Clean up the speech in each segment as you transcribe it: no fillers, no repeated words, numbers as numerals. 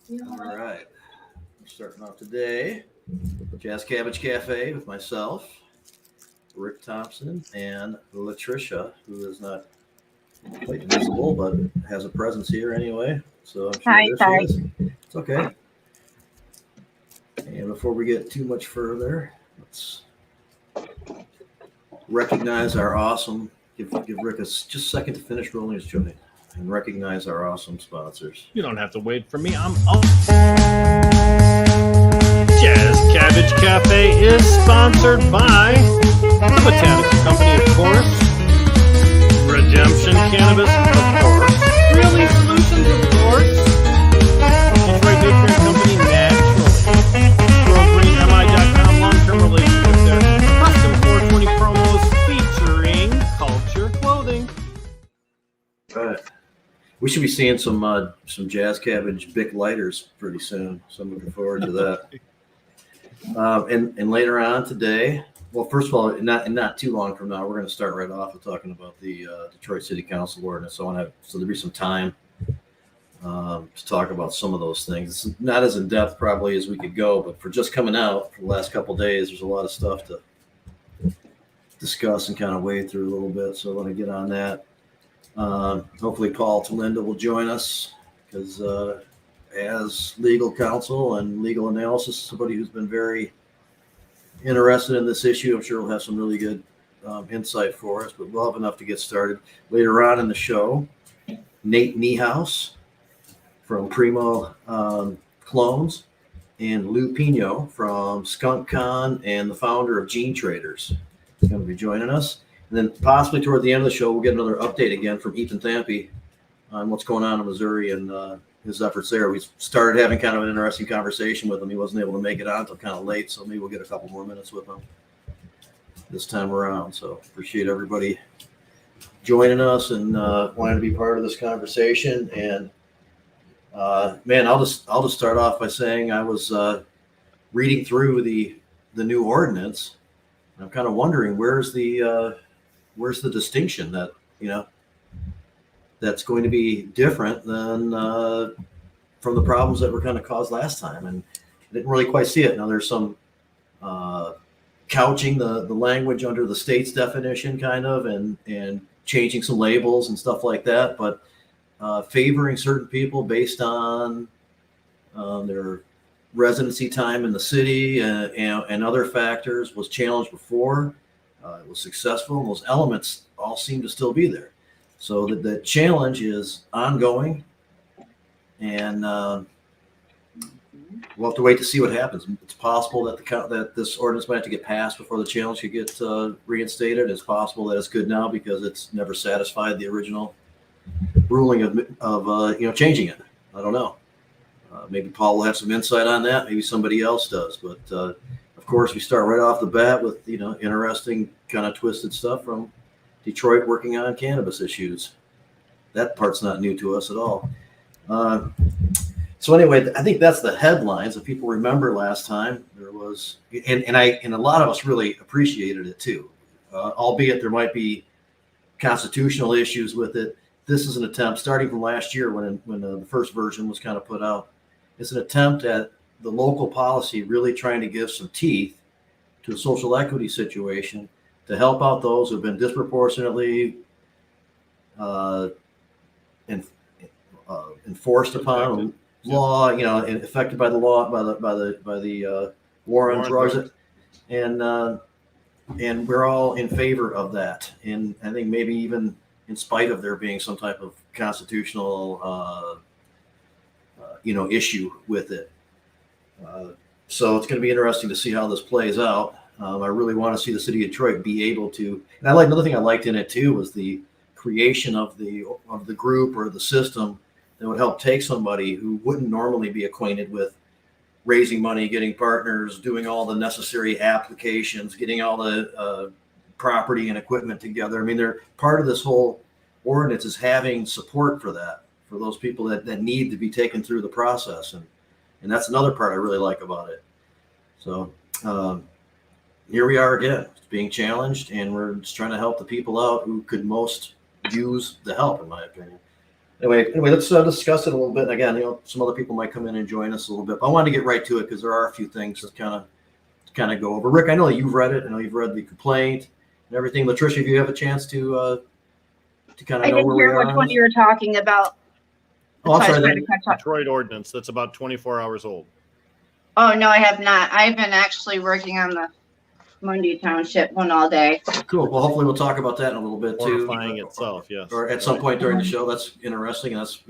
All right. We're starting off today. Jazz Cabbage Cafe with myself, Rick Thompson, and Latricia, who is not quite visible but has a presence here anyway. So I'm sure Hi, there hi. she is. It's okay. And before we get too much further, let's recognize our awesome. Give Rick just a second to finish rolling his joint and recognize our awesome sponsors. You don't have to wait for me. I'm up. Jazz Cabbage Cafe is sponsored by the Botanical Company, of course. Redemption Cannabis, of course. Really Solutions, of course. Detroit Nutrient Company, naturally. GrowGreenMI.com, long-term relationship there. Custom 420 promos featuring Culture Clothing. All right. We should be seeing some Jazz Cabbage Bic lighters pretty soon, so I'm looking forward to that. And later on today, well, first of all, not too long from now, we're going to start right off with talking about the Detroit City Council ordinance. So there'll be some time to talk about some of those things. It's not as in depth probably as we could go, but for just coming out for the last couple of days, there's a lot of stuff to discuss and kind of wade through a little bit. So I want to get on that. Hopefully Paul Tylenda will join us because as legal counsel and legal analysis, somebody who's been very interested in this issue, I'm sure we'll have some really good insight for us, but we'll have enough to get started. Later on in the show, Nate Niehuus from Prima Clones and Lou Pino from Skunk Con and the founder of Gene Traders is going to be joining us. And then possibly toward the end of the show, we'll get another update again from Ethan Thampy on what's going on in Missouri and his efforts there. We started having kind of an interesting conversation with him. He wasn't able to make it on until kind of late, so maybe we'll get a couple more minutes with him this time around. So appreciate everybody joining us and wanting to be part of this conversation. And man, I'll just start off by saying I was reading through the new ordinance. And I'm kind of wondering where's the distinction that that's going to be different than from the problems that were kind of caused last time, and I didn't really quite see it. Now there's some couching the language under the state's definition kind of and changing some labels and stuff like that, but favoring certain people based on their residency time in the city and other factors was challenged before. It was successful, and those elements all seem to still be there. So the challenge is ongoing, and we'll have to wait to see what happens. It's possible that this ordinance might have to get passed before the challenge could get reinstated. It's possible that it's good now because it's never satisfied the original ruling of changing it. I don't know. Maybe Paul will have some insight on that. Maybe somebody else does. But of course, we start right off the bat with interesting kind of twisted stuff from Detroit working on cannabis issues. That part's not new to us at all. So anyway, I think that's the headlines. If people remember last time, there was, and a lot of us really appreciated it too, albeit there might be constitutional issues with it. This is an attempt, starting from last year when the first version was kind of put out. It's an attempt at the local policy really trying to give some teeth to a social equity situation to help out those who've been disproportionately enforced upon law, and affected by the law, by the war on drugs, and we're all in favor of that. And I think maybe even in spite of there being some type of constitutional, issue with it. So it's going to be interesting to see how this plays out. I really want to see the city of Detroit be able to, and another thing I liked in it too was the creation of the group or the system that would help take somebody who wouldn't normally be acquainted with raising money, getting partners, doing all the necessary applications, getting all the property and equipment together. I mean, they're part of this whole ordinance is having support for that, for those people that need to be taken through the process. And that's another part I really like about it. So here we are again, it's being challenged, and we're just trying to help the people out who could most use the help, in my opinion. Anyway, let's discuss it a little bit. And again, some other people might come in and join us a little bit. But I wanted to get right to it because there are a few things to kind of go over. Rick, I know you've read it. I know you've read the complaint and everything. Latricia, if you have a chance to kind of know where we are. I didn't hear which one you were talking about. Oh, I'm sorry. Detroit Ordinance. That's about 24 hours old. Oh, no, I have not. I've been actually working on the Mundy Township one all day. Cool. Well, hopefully we'll talk about that in a little bit too. Horrifying itself, yes. Or at some point during the show. That's interesting, and that's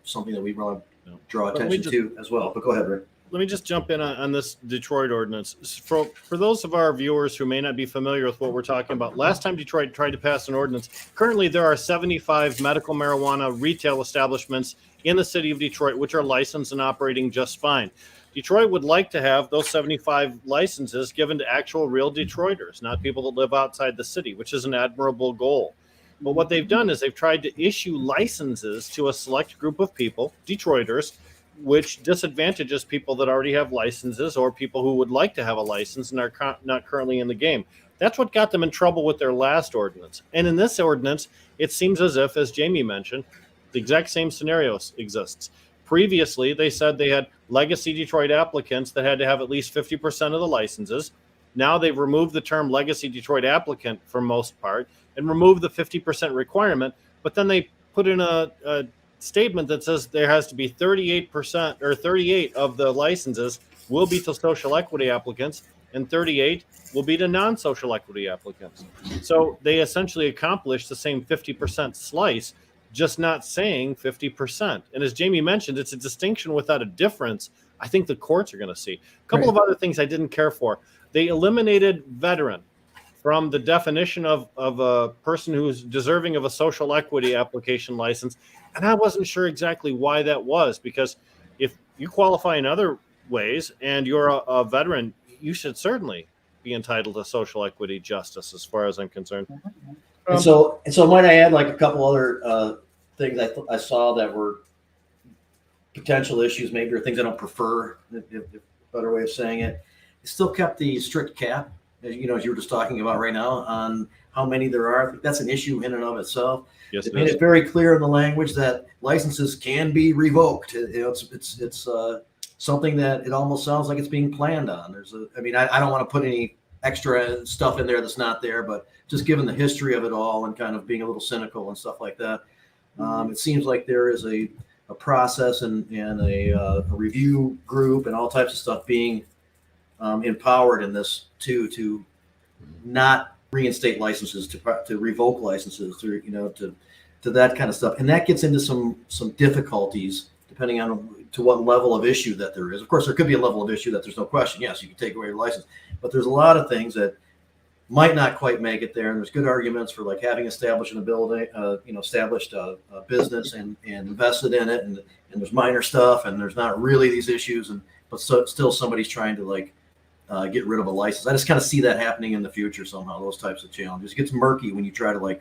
something that we want to draw attention to as well. But go ahead, Rick. Let me just jump in on this Detroit ordinance. For those of our viewers who may not be familiar with what we're talking about, last time Detroit tried to pass an ordinance, currently there are 75 medical marijuana retail establishments in the city of Detroit, which are licensed and operating just fine. Detroit would like to have those 75 licenses given to actual real Detroiters, not people that live outside the city, which is an admirable goal. But what they've done is they've tried to issue licenses to a select group of people, Detroiters, which disadvantages people that already have licenses or people who would like to have a license and are not currently in the game. That's what got them in trouble with their last ordinance. And in this ordinance, it seems as if, as Jamie mentioned, the exact same scenario exists. Previously, they said they had legacy Detroit applicants that had to have at least 50% of the licenses. Now they've removed the term legacy Detroit applicant for most part and removed the 50% requirement, but then they put in a statement that says there has to be 38% or 38 of the licenses will be to social equity applicants and 38 will be to non-social equity applicants. So they essentially accomplished the same 50% slice, just not saying 50%. And as Jamie mentioned, it's a distinction without a difference. I think the courts are going to see. A couple of other things I didn't care for. They eliminated veteran from the definition of a person who's deserving of a social equity application license. And I wasn't sure exactly why that was, because if you qualify in other ways and you're a veteran, you should certainly be entitled to social equity justice as far as I'm concerned. And so might I add like a couple other things I saw that were potential issues, maybe, or things I don't prefer, if a better way of saying it. It still kept the strict cap, as you were just talking about right now, on how many there are. I think that's an issue in and of itself. Yes, it made it very clear in the language that licenses can be revoked. It's something that it almost sounds like it's being planned on. I don't want to put any extra stuff in there that's not there, but just given the history of it all and kind of being a little cynical and stuff like that, it seems like there is a process and a review group and all types of stuff being empowered in this to not reinstate licenses, to revoke licenses, to that kind of stuff. And that gets into some difficulties depending on to what level of issue that there is. Of course, there could be a level of issue that there's no question. Yes, you can take away your license, but there's a lot of things that might not quite make it there. And there's good arguments for like having established a building, established a business and invested in it. And there's minor stuff and there's not really these issues. But still somebody's trying to get rid of a license. I just kind of see that happening in the future somehow, those types of challenges. It gets murky when you try to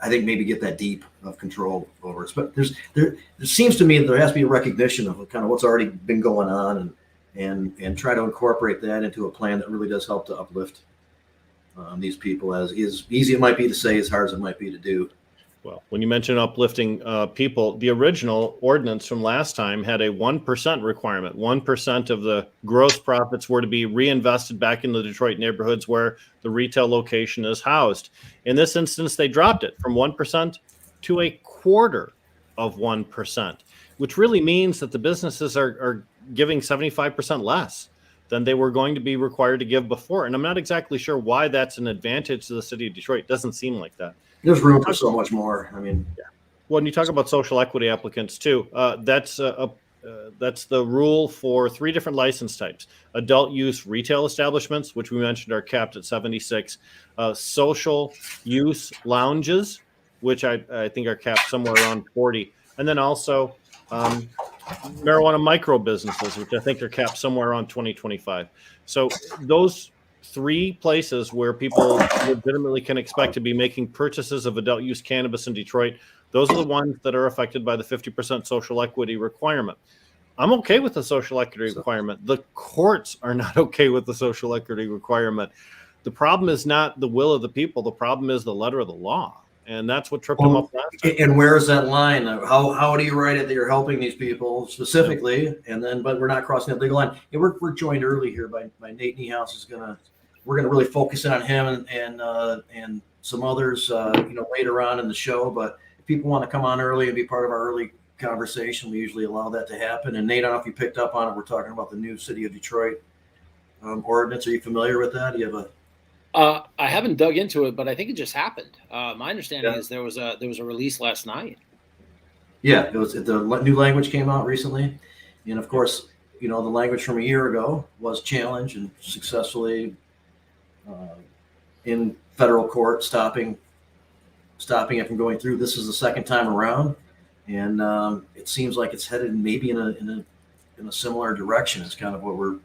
I think maybe get that deep of control over it. But there seems to me that there has to be a recognition of kind of what's already been going on and try to incorporate that into a plan that really does help to uplift these people, as easy it might be to say, as hard as it might be to do. Well, when you mention uplifting people, the original ordinance from last time had a 1% requirement. 1% of the gross profits were to be reinvested back in the Detroit neighborhoods where the retail location is housed. In this instance, they dropped it from 1% to a quarter of 1%, which really means that the businesses are giving 75% less than they were going to be required to give before. And I'm not exactly sure why that's an advantage to the city of Detroit. It doesn't seem like that. There's room for so much more. I mean, yeah. Well, when you talk about social equity applicants too, that's the rule for 3 different license types: adult use retail establishments, which we mentioned are capped at 76, social use lounges, which I think are capped somewhere around 40, and then also marijuana micro businesses, which I think are capped somewhere around 2025. So those 3 places where people legitimately can expect to be making purchases of adult use cannabis in Detroit, those are the ones that are affected by the 50% social equity requirement. I'm okay with the social equity requirement. The courts are not okay with the social equity requirement. The problem is not the will of the people. The problem is the letter of the law. And that's what tripped them up last time. And where is that line? How do you write it that you're helping these people specifically, and then but we're not crossing that legal line? And we're joined early here by Nate Niehuus. We're gonna really focus in on him and some others later on in the show. But if people want to come on early and be part of our early conversation, we usually allow that to happen. And Nate, I don't know if you picked up on it. We're talking about the new City of Detroit ordinance. Are you familiar with that? Do you have a I haven't dug into it, but I think it just happened. My understanding is there was a release last night. Yeah, it was the new language came out recently, and of course, the language from a year ago was challenged and successfully in federal court, stopping it from going through. This is the second time around, and it seems like it's headed maybe in a similar direction. It's kind of what we're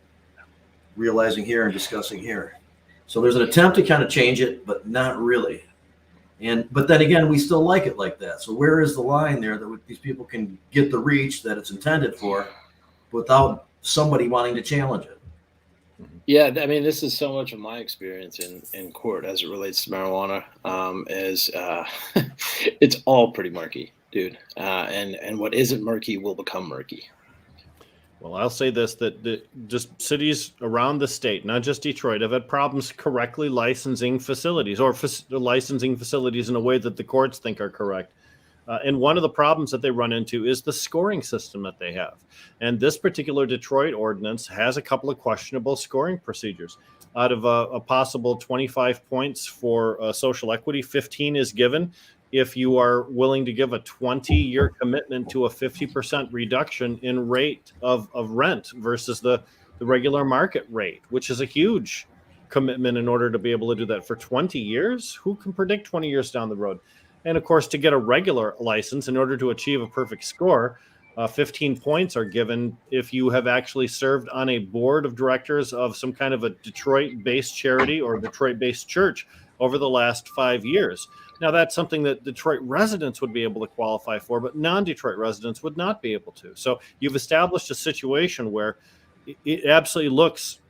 realizing here and discussing here. So there's an attempt to kind of change it, but not really. But then again, we still like it like that. So where is the line there that these people can get the reach that it's intended for without somebody wanting to challenge it? Yeah, I mean, this is so much of my experience in court as it relates to marijuana. It's all pretty murky, dude. And what isn't murky will become murky. Well, I'll say this, that just cities around the state, not just Detroit, have had problems correctly licensing facilities or licensing facilities in a way that the courts think are correct. And one of the problems that they run into is the scoring system that they have. And this particular Detroit ordinance has a couple of questionable scoring procedures. Out of a possible 25 points for social equity, 15 is given if you are willing to give a 20-year commitment to a 50% reduction in rate of rent versus the regular market rate, which is a huge commitment in order to be able to do that for 20 years. Who can predict 20 years down the road? And of course, to get a regular license, in order to achieve a perfect score, 15 points are given if you have actually served on a board of directors of some kind of a Detroit-based charity or Detroit-based church over the last 5 years. Now, that's something that Detroit residents would be able to qualify for, but non-Detroit residents would not be able to. So you've established a situation where it absolutely looks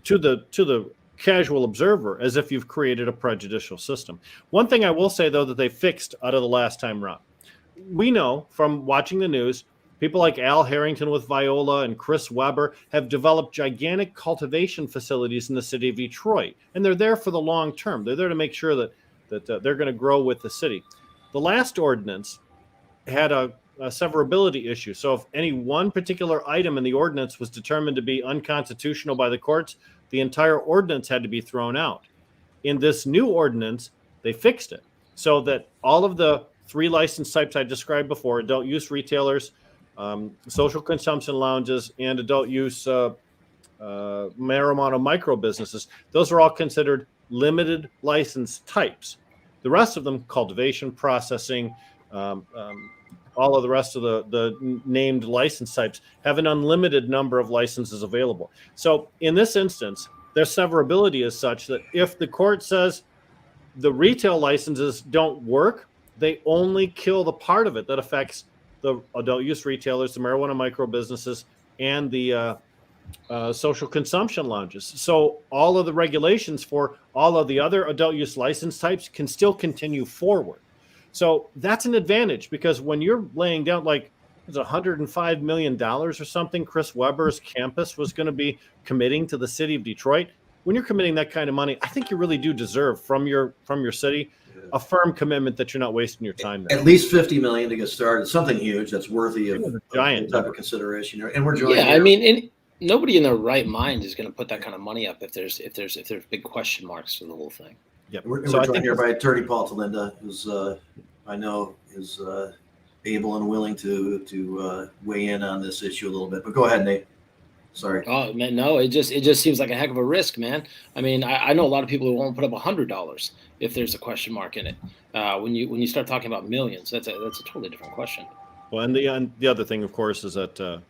to the casual observer as if you've created a prejudicial system. One thing I will say, though, that they fixed out of the last time round. We know from watching the news, people like Al Harrington with Viola and Chris Weber have developed gigantic cultivation facilities in the city of Detroit, and they're there for the long term. They're there to make sure that they're going to grow with the city. The last ordinance had a severability issue. So if any one particular item in the ordinance was determined to be unconstitutional by the courts, the entire ordinance had to be thrown out. In this new ordinance, they fixed it so that all of the 3 license types I described before, adult use retailers, social consumption lounges, and adult use marijuana micro businesses, those are all considered limited license types. The rest of them, cultivation, processing, all of the rest of the named license types, have an unlimited number of licenses available. So in this instance, their severability is such that if the court says the retail licenses don't work, they only kill the part of it that affects the adult use retailers, the marijuana micro businesses, and the social consumption lounges. So all of the regulations for all of the other adult use license types can still continue forward. So that's an advantage, because when you're laying down like it's $105 million or something, Chris Weber's campus was going to be committing to the city of Detroit. When you're committing that kind of money, I think you really do deserve from your city a firm commitment that you're not wasting your time there. At least $50 million to get started. Something huge that's worthy of giant type of consideration. And we're joined. Yeah, here. I mean, nobody in their right mind is going to put that kind of money up if there's big question marks for the whole thing. Yep. We're joined here by attorney Paul Tylenda, who's I know is able and willing to weigh in on this issue a little bit. But go ahead, Nate. Sorry. Oh man, no, it just seems like a heck of a risk, man. I mean, I know a lot of people who won't put up $100 if there's a question mark in it. When you start talking about millions, that's a totally different question. Well, and the other thing, of course, is that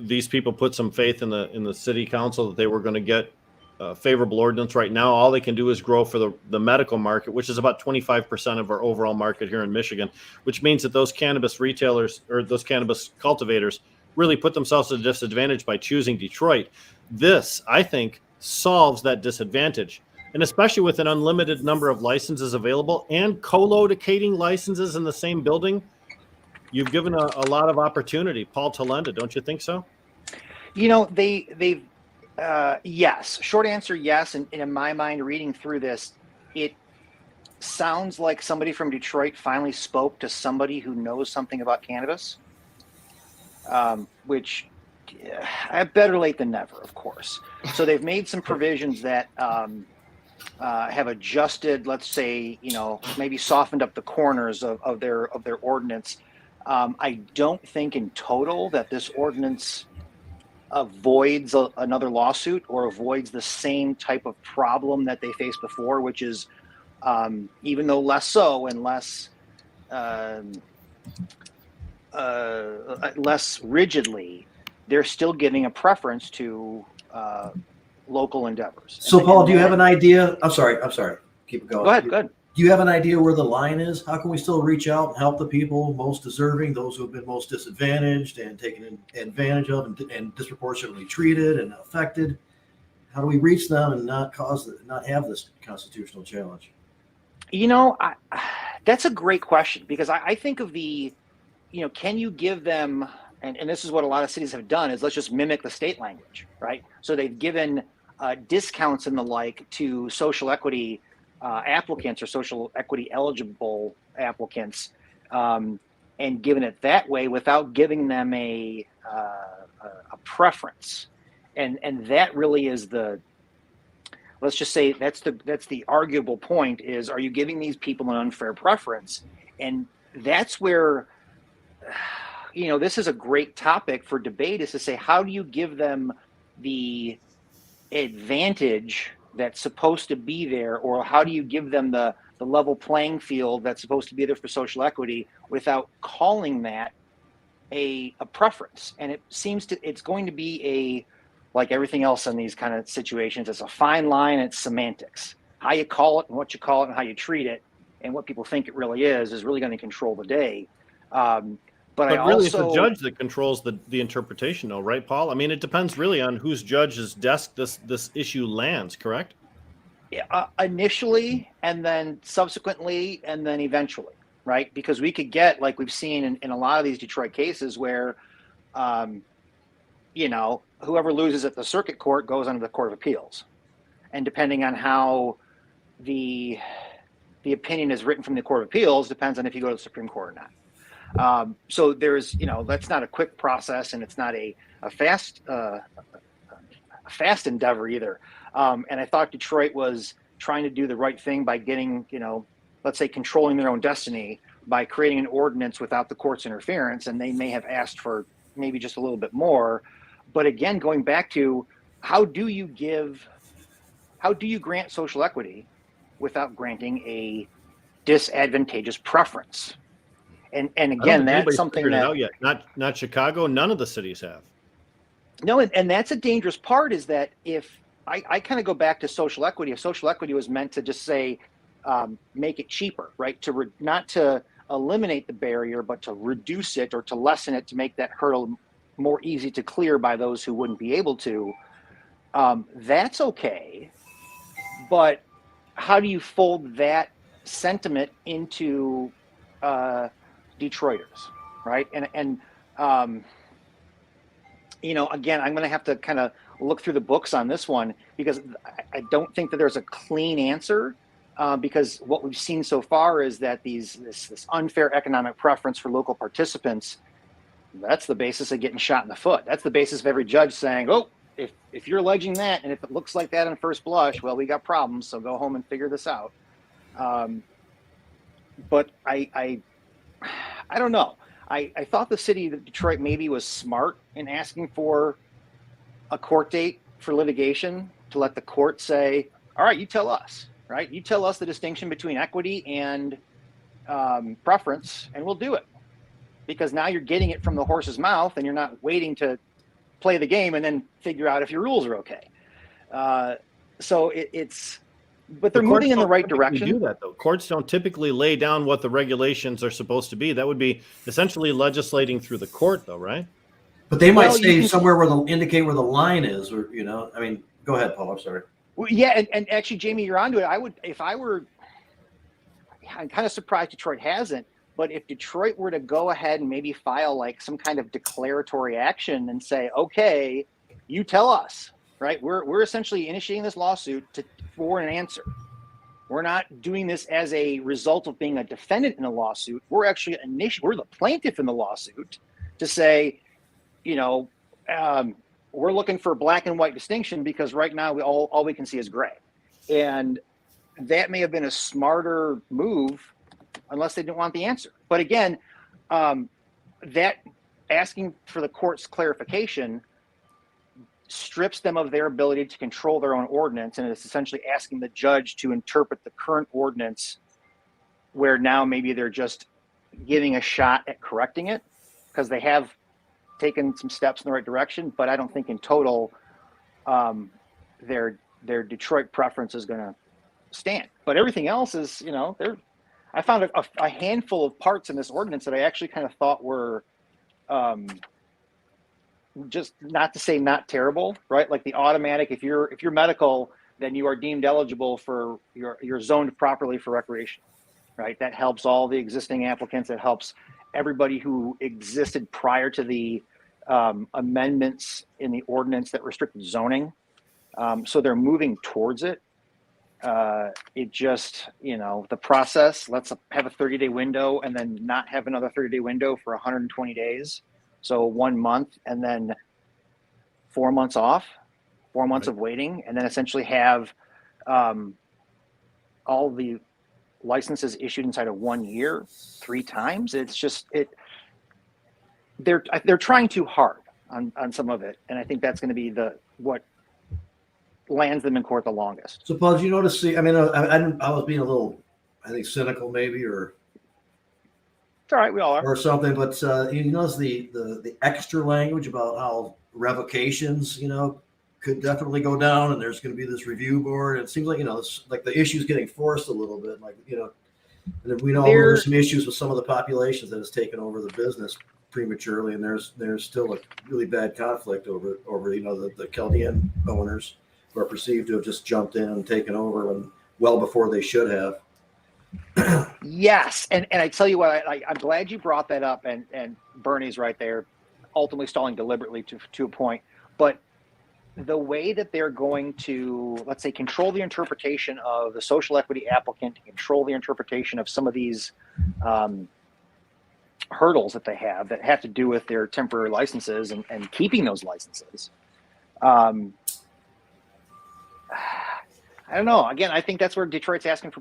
these people put some faith in the city council that they were going to get a favorable ordinance. Right now, all they can do is grow for the medical market, which is about 25% of our overall market here in Michigan, which means that those cannabis retailers or those cannabis cultivators really put themselves at a disadvantage by choosing Detroit. This, I think, solves that disadvantage. And especially with an unlimited number of licenses available and co-locating licenses in the same building, you've given a lot of opportunity. Paul Tylenda, don't you think so? You know, they've yes. Short answer, yes. And in my mind, reading through this, it sounds like somebody from Detroit finally spoke to somebody who knows something about cannabis, which better late than never, of course. So they've made some provisions that have adjusted, let's say, maybe softened up the corners of their ordinance. I don't think in total that this ordinance avoids another lawsuit or avoids the same type of problem that they faced before, which is even though less so and less rigidly, they're still giving a preference to local endeavors. So, Paul, do you have an idea? I'm sorry. Keep it going. Go ahead. Do you have an idea where the line is? How can we still reach out and help the people most deserving, those who have been most disadvantaged and taken advantage of and disproportionately treated and affected? How do we reach them and not have this constitutional challenge? That's a great question, because I think of can you give them, and this is what a lot of cities have done, is let's just mimic the state language, right? So they've given discounts and the like to social equity applicants or social equity eligible applicants, and given it that way without giving them a preference. And that really is let's just say that's the arguable point is, are you giving these people an unfair preference? And that's where, this is a great topic for debate, is to say, how do you give them the advantage that's supposed to be there, or how do you give them the level playing field that's supposed to be there for social equity without calling that a preference? And it's going to be like everything else in these kind of situations, it's a fine line. It's semantics. How you call it and what you call it and how you treat it and what people think it really is really going to control the day. But really, it's the judge that controls the interpretation, though, right, Paul? I mean, it depends really on whose judge's desk this issue lands, correct? Initially, and then subsequently, and then eventually, right? Because we could get, like we've seen in a lot of these Detroit cases, where, whoever loses at the circuit court goes under the Court of Appeals, and depending on how the opinion is written from the Court of Appeals depends on if you go to the Supreme Court or not. So there's, that's not a quick process, and it's not a fast endeavor either. And I thought Detroit was trying to do the right thing by getting, let's say, controlling their own destiny by creating an ordinance without the court's interference. And they may have asked for maybe just a little bit more. But again, going back to how do you grant social equity without granting a disadvantageous preference? And again, that's something that out yet. Not Chicago. None of the cities have. No, and that's a dangerous part, is that if I kind of go back to social equity, if social equity was meant to just say, make it cheaper, right? Not to eliminate the barrier, but to reduce it or to lessen it, to make that hurdle more easy to clear by those who wouldn't be able to. That's okay. But how do you fold that sentiment into Detroiters, right? And again, I'm going to have to kind of look through the books on this one, because I don't think that there's a clean answer, because what we've seen so far is that this unfair economic preference for local participants, that's the basis of getting shot in the foot. That's the basis of every judge saying, oh, if you're alleging that, and if it looks like that on first blush, well, we got problems, so go home and figure this out. But I don't know. I thought the city of Detroit maybe was smart in asking for a court date for litigation, to let the court say, all right, you tell us, right? You tell us the distinction between equity and preference, and we'll do it. Because now you're getting it from the horse's mouth, and you're not waiting to play the game and then figure out if your rules are okay. So but they're moving in the right direction. Do that, though. Courts don't typically lay down what the regulations are supposed to be. That would be essentially legislating through the court, though, right? But they might say somewhere where they'll indicate where the line is, or go ahead, Paul. I'm sorry. Well, yeah, and actually, Jamie, you're onto it. I'm kind of surprised Detroit hasn't, but if Detroit were to go ahead and maybe file like some kind of declaratory action and say, okay, you tell us, right? We're essentially initiating this lawsuit for an answer. We're not doing this as a result of being a defendant in a lawsuit. We're actually we're the plaintiff in the lawsuit to say, we're looking for black and white distinction because right now all we can see is gray. And that may have been a smarter move unless they didn't want the answer. But again, that asking for the court's clarification strips them of their ability to control their own ordinance, and it's essentially asking the judge to interpret the current ordinance where now maybe they're just giving a shot at correcting it because they have taken some steps in the right direction, but I don't think in total their Detroit preference is going to stand. But everything else is, I found a handful of parts in this ordinance that I actually kind of thought were just not to say not terrible, right? Like the automatic, if you're medical, then you are deemed eligible for you're zoned properly for recreation, right? That helps all the existing applicants. It helps everybody who existed prior to the amendments in the ordinance that restricted zoning. So they're moving towards it. It just, the process, let's have a 30-day window and then not have another 30-day window for 120 days. So 1 month and then 4 months off, 4 months of waiting, and then essentially have all the licenses issued inside of 1 year, 3 times. It's just, they're trying too hard on some of it. And I think that's going to be what lands them in court the longest. So, Paul, did you notice? I was being a little, I think, cynical, maybe, or it's all right, we all are, or something. But you notice the extra language about how revocations, could definitely go down, and there's going to be this review board. It seems like it's like the issue's getting forced a little bit. Like and we know there's some issues with some of the populations that has taken over the business prematurely, and there's still a really bad conflict over the Chaldean owners who are perceived to have just jumped in and taken over when well before they should have. Yes, and I tell you what, I'm glad you brought that up, and Bernie's right there, ultimately stalling deliberately to a point. But the way that they're going to, let's say, control the interpretation of the social equity applicant, control the interpretation of some of these hurdles that they have that have to do with their temporary licenses and keeping those licenses. I don't know. Again, I think that's where Detroit's asking for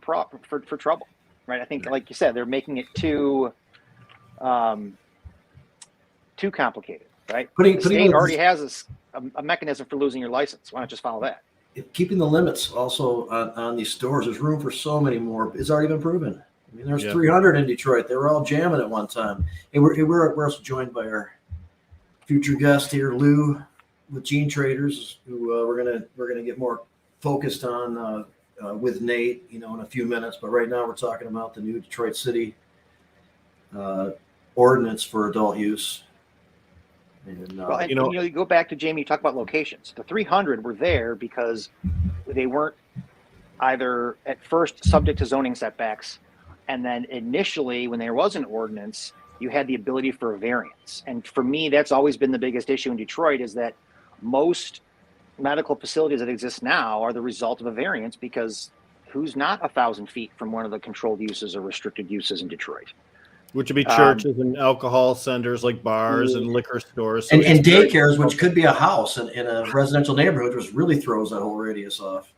trouble, right? I think, like you said, they're making it too complicated, right? The state already has a mechanism for losing your license. Why not just follow that? Keeping the limits also on these stores. There's room for so many more. It's already been proven. I mean, there's 300 in Detroit. They were all jamming at one time. And we're also joined by our future guest here, Lou, with Gene Traders, who we're gonna get more focused on with Nate, in a few minutes. But right now we're talking about the new Detroit City ordinance for adult use. And, you go back to Jamie, you talk about locations. The 300 were there because they weren't either at first subject to zoning setbacks, and then initially when there was an ordinance, you had the ability for a variance. And for me, that's always been the biggest issue in Detroit, is that most medical facilities that exist now are the result of a variance, because who's not 1,000 feet from one of the controlled uses or restricted uses in Detroit? Which would be churches and alcohol centers like bars and liquor stores. So and daycares, which could be a house in a residential neighborhood, which really throws that whole radius off.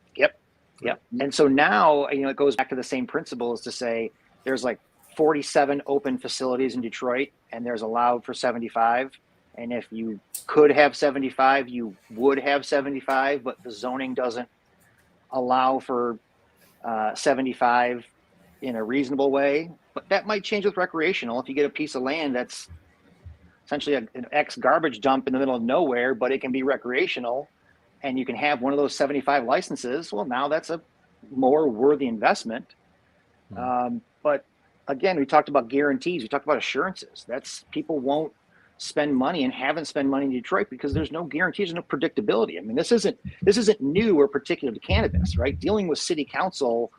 Yep. And so now, it goes back to the same principle, as to say there's like 47 open facilities in Detroit, and there's allowed for 75. And if you could have 75, you would have 75, but the zoning doesn't allow for 75 in a reasonable way. But that might change with recreational. If you get a piece of land that's essentially an ex-garbage dump in the middle of nowhere, but it can be recreational, and you can have one of those 75 licenses, well, now that's a more worthy investment. But again, we talked about guarantees. We talked about assurances. People won't spend money and haven't spent money in Detroit because there's no guarantees, no predictability. I mean, this isn't new or particular to cannabis, right? Dealing with city council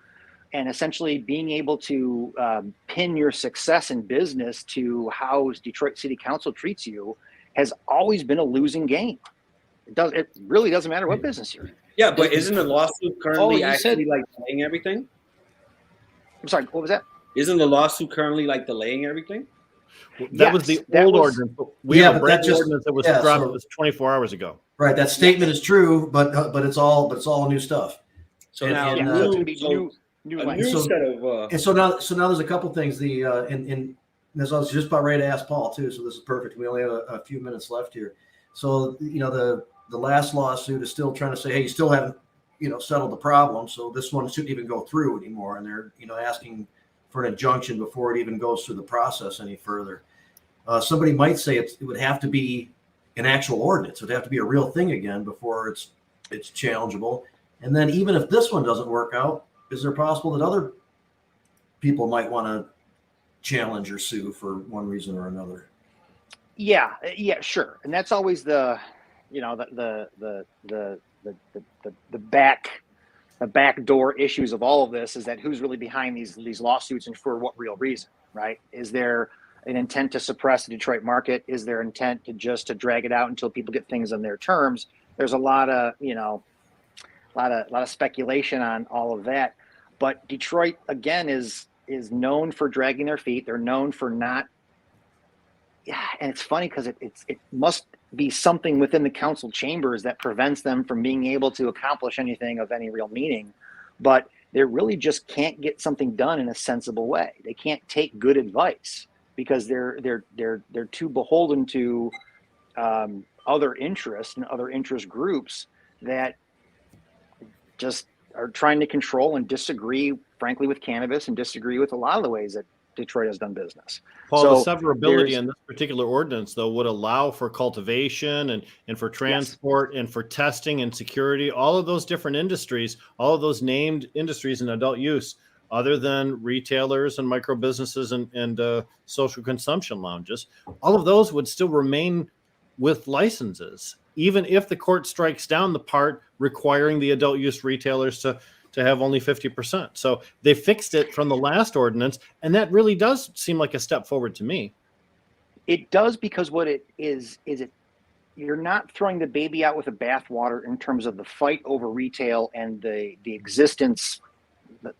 and essentially being able to pin your success in business to how Detroit City Council treats you has always been a losing game. It really doesn't matter what business you're in. Yeah, but isn't the lawsuit currently actually like delaying everything? I'm sorry, what was that? Isn't the lawsuit currently like delaying everything? That was the old ordinance. We have a brand new ordinance that was dropped. It was 24 hours ago. Right. That statement is true, but it's all new stuff. So And- now and, New a language. new set of And so now there's a couple things. And as I was just about ready to ask Paul too, so this is perfect. We only have a few minutes left here. So the last lawsuit is still trying to say, hey, you still haven't settled the problem, so this one shouldn't even go through anymore. And they're asking for an injunction before it even goes through the process any further. Somebody might say it would have to be an actual ordinance. It would have to be a real thing again before it's challengeable. And then even if this one doesn't work out, is there possible that other people might want to challenge or sue for one reason or another? Yeah, sure. And that's always the back door issues of all of this, is that who's really behind these lawsuits and for what real reason, right? Is there an intent to suppress the Detroit market? Is there intent to drag it out until people get things on their terms? There's a lot of speculation on all of that. But Detroit again is known for dragging their feet. They're known for not. Yeah, and it's funny because it must be something within the council chambers that prevents them from being able to accomplish anything of any real meaning. But they really just can't get something done in a sensible way. They can't take good advice because they're too beholden to other interests and other interest groups that just are trying to control and disagree, frankly, with cannabis and disagree with a lot of the ways that Detroit has done business. Paul, the severability in this particular ordinance, though, would allow for cultivation and for transport and for testing and security, all of those different industries, all of those named industries in adult use, other than retailers and micro businesses and social consumption lounges. All of those would still remain with licenses, even if the court strikes down the part requiring the adult use retailers to have only 50%. So they fixed it from the last ordinance, and that really does seem like a step forward to me. It does, because what it is you're not throwing the baby out with the bathwater in terms of the fight over retail and the existence,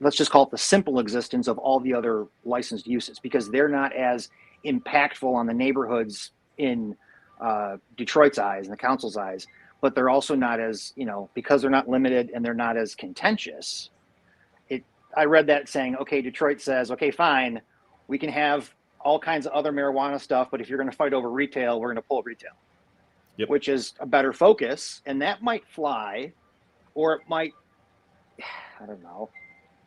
let's just call it the simple existence of all the other licensed uses, because they're not as impactful on the neighborhoods in Detroit's eyes and the council's eyes, but they're also not as, because they're not limited and they're not as contentious. I read that saying, okay, Detroit says, okay, fine, we can have all kinds of other marijuana stuff, but if you're going to fight over retail, we're going to pull retail, which is a better focus. And that might fly, or it might, I don't know,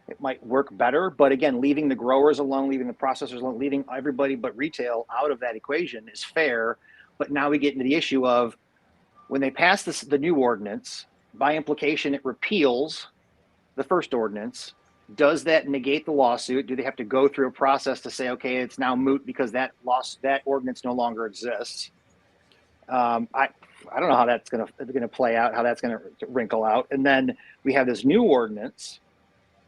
it might work better. But again, leaving the growers alone, leaving the processors alone, leaving everybody but retail out of that equation is fair. But now we get into the issue of, when they pass the new ordinance, by implication, it repeals the first ordinance. Does that negate the lawsuit? Do they have to go through a process to say, okay, it's now moot because that ordinance no longer exists? I don't know how that's going to play out, how that's going to wrinkle out. And then we have this new ordinance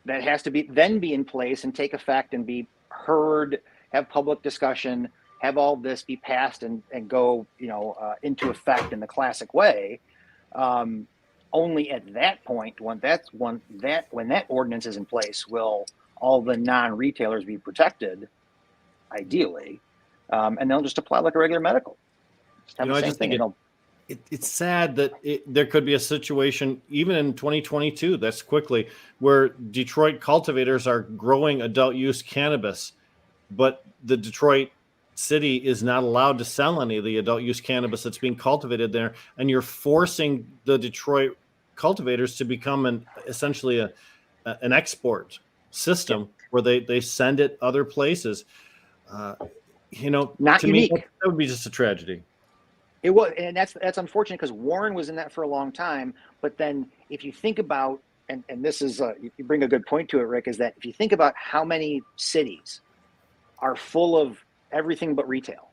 that has to be in place and take effect and be heard, have public discussion, have all this be passed and go, into effect in the classic way. Only at that point, when that ordinance is in place, will all the non-retailers be protected, ideally, and they'll just apply like a regular medical. Just have the same thing. It's sad that there could be a situation, even in 2022, that's quickly, where Detroit cultivators are growing adult use cannabis, but the Detroit city is not allowed to sell any of the adult use cannabis that's being cultivated there, and you're forcing the Detroit cultivators to become essentially an export system where they send it other places. Not to unique. Me, that would be just a tragedy. It was, and that's unfortunate, because Warren was in that for a long time. But then if you think about, and this is you bring a good point to it, Rick, is that if you think about how many cities are full of everything but retail,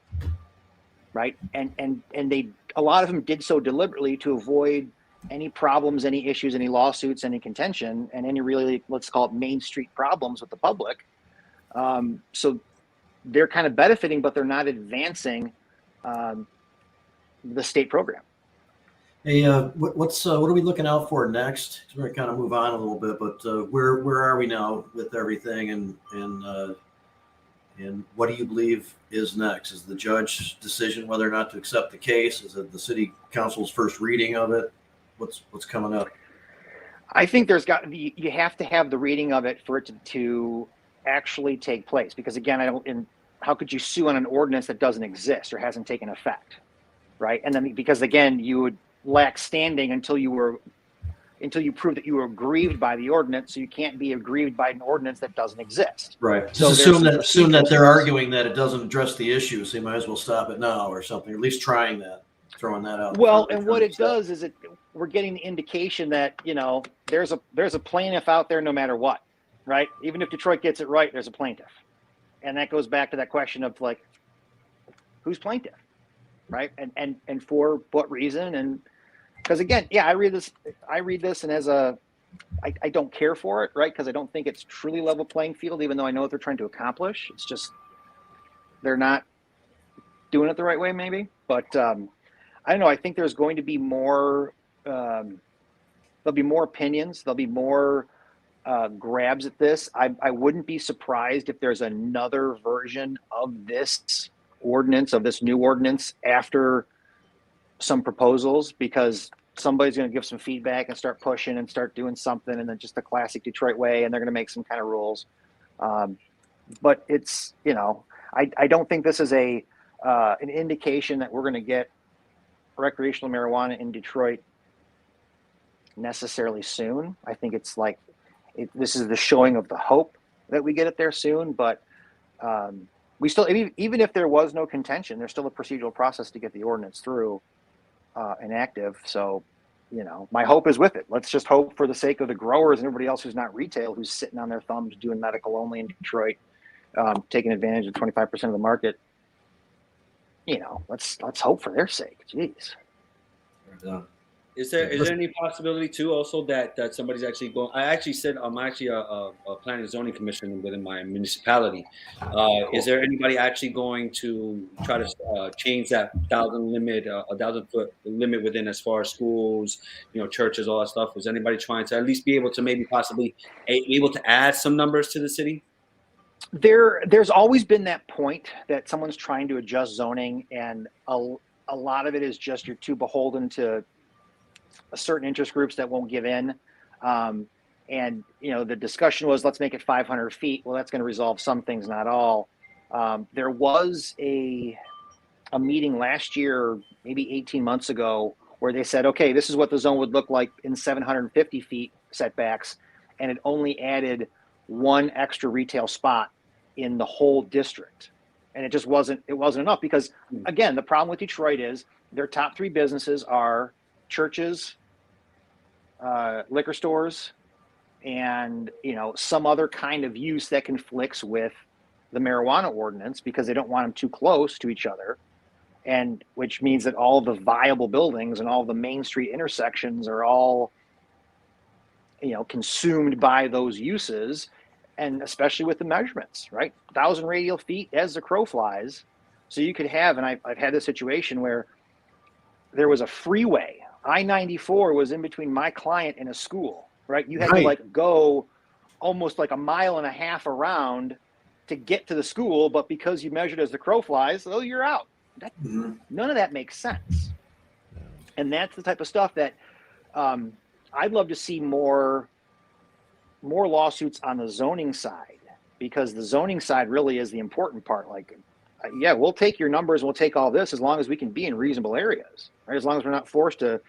right? And they, a lot of them did so deliberately to avoid any problems, any issues, any lawsuits, any contention, and any really, let's call it Main Street problems with the public. So they're kind of benefiting, but they're not advancing the state program. Hey, what are we looking out for next? We're gonna kind of move on a little bit, but where are we now with everything, and what do you believe is next? Is the judge's decision whether or not to accept the case? Is it the city council's first reading of it? What's coming up? I think you have to have the reading of it for it to actually take place, because again, how could you sue on an ordinance that doesn't exist or hasn't taken effect, right? And then because again, you would lack standing until you prove that you were aggrieved by the ordinance, so you can't be aggrieved by an ordinance that doesn't exist. Right. So Just assume that they're arguing that it doesn't address the issue, so you might as well stop it now or something, or at least throwing that out. Well, and what it does is we're getting the indication that, there's a plaintiff out there no matter what, right? Even if Detroit gets it right, there's a plaintiff. And that goes back to that question of like, who's plaintiff, right? And for what reason? And because again, yeah, I read this and I don't care for it, right? Because I don't think it's truly level playing field, even though I know what they're trying to accomplish. It's just, they're not doing it the right way, maybe. But I don't know. I think there's going to be more, there'll be more opinions. There'll be more grabs at this. I wouldn't be surprised if there's another version of this ordinance, of this new ordinance, after some proposals, because somebody's going to give some feedback and start pushing and start doing something, and then just the classic Detroit way, and they're going to make some kind of rules. But it's, I don't think this is an indication that we're going to get recreational marijuana in Detroit necessarily soon. I think it's like, this is the showing of the hope that we get it there soon, but we still, even if there was no contention, there's still a procedural process to get the ordinance through and active. So, my hope is with it. Let's just hope for the sake of the growers and everybody else who's not retail, who's sitting on their thumbs doing medical only in Detroit, taking advantage of 25% of the market. Let's hope for their sake. Jeez. Is there any possibility too also that somebody's actually going? I actually said I'm actually a planning and zoning commissioner within my municipality. Is there anybody actually going to try to change that 1,000-foot limit within, as far as schools, churches, all that stuff? Is anybody trying to at least be able to maybe possibly able to add some numbers to the city? There's always been that point that someone's trying to adjust zoning, and a lot of it is just you're too beholden to certain interest groups that won't give in. And, the discussion was, let's make it 500 feet. Well, that's going to resolve some things, not all. There was a meeting last year, maybe 18 months ago, where they said, okay, this is what the zone would look like in 750 feet setbacks. And it only added one extra retail spot in the whole district. And it wasn't enough, because again, the problem with Detroit is their top three businesses are churches, liquor stores, and some other kind of use that conflicts with the marijuana ordinance, because they don't want them too close to each other, and which means that all the viable buildings and all the main street intersections are all consumed by those uses, and especially with the measurements, right? 1,000 radial feet as the crow flies. So you could have, and I've had this situation where there was a freeway. I-94 was in between my client and a school, right? You had to go almost like a mile and a half around to get to the school, but because you measured as the crow flies, you're out. None of that makes sense. And that's the type of stuff that I'd love to see more lawsuits on the zoning side, because the zoning side really is the important part. Like, yeah, we'll take your numbers, we'll take all this, as long as we can be in reasonable areas, right? As long as we're not forced to,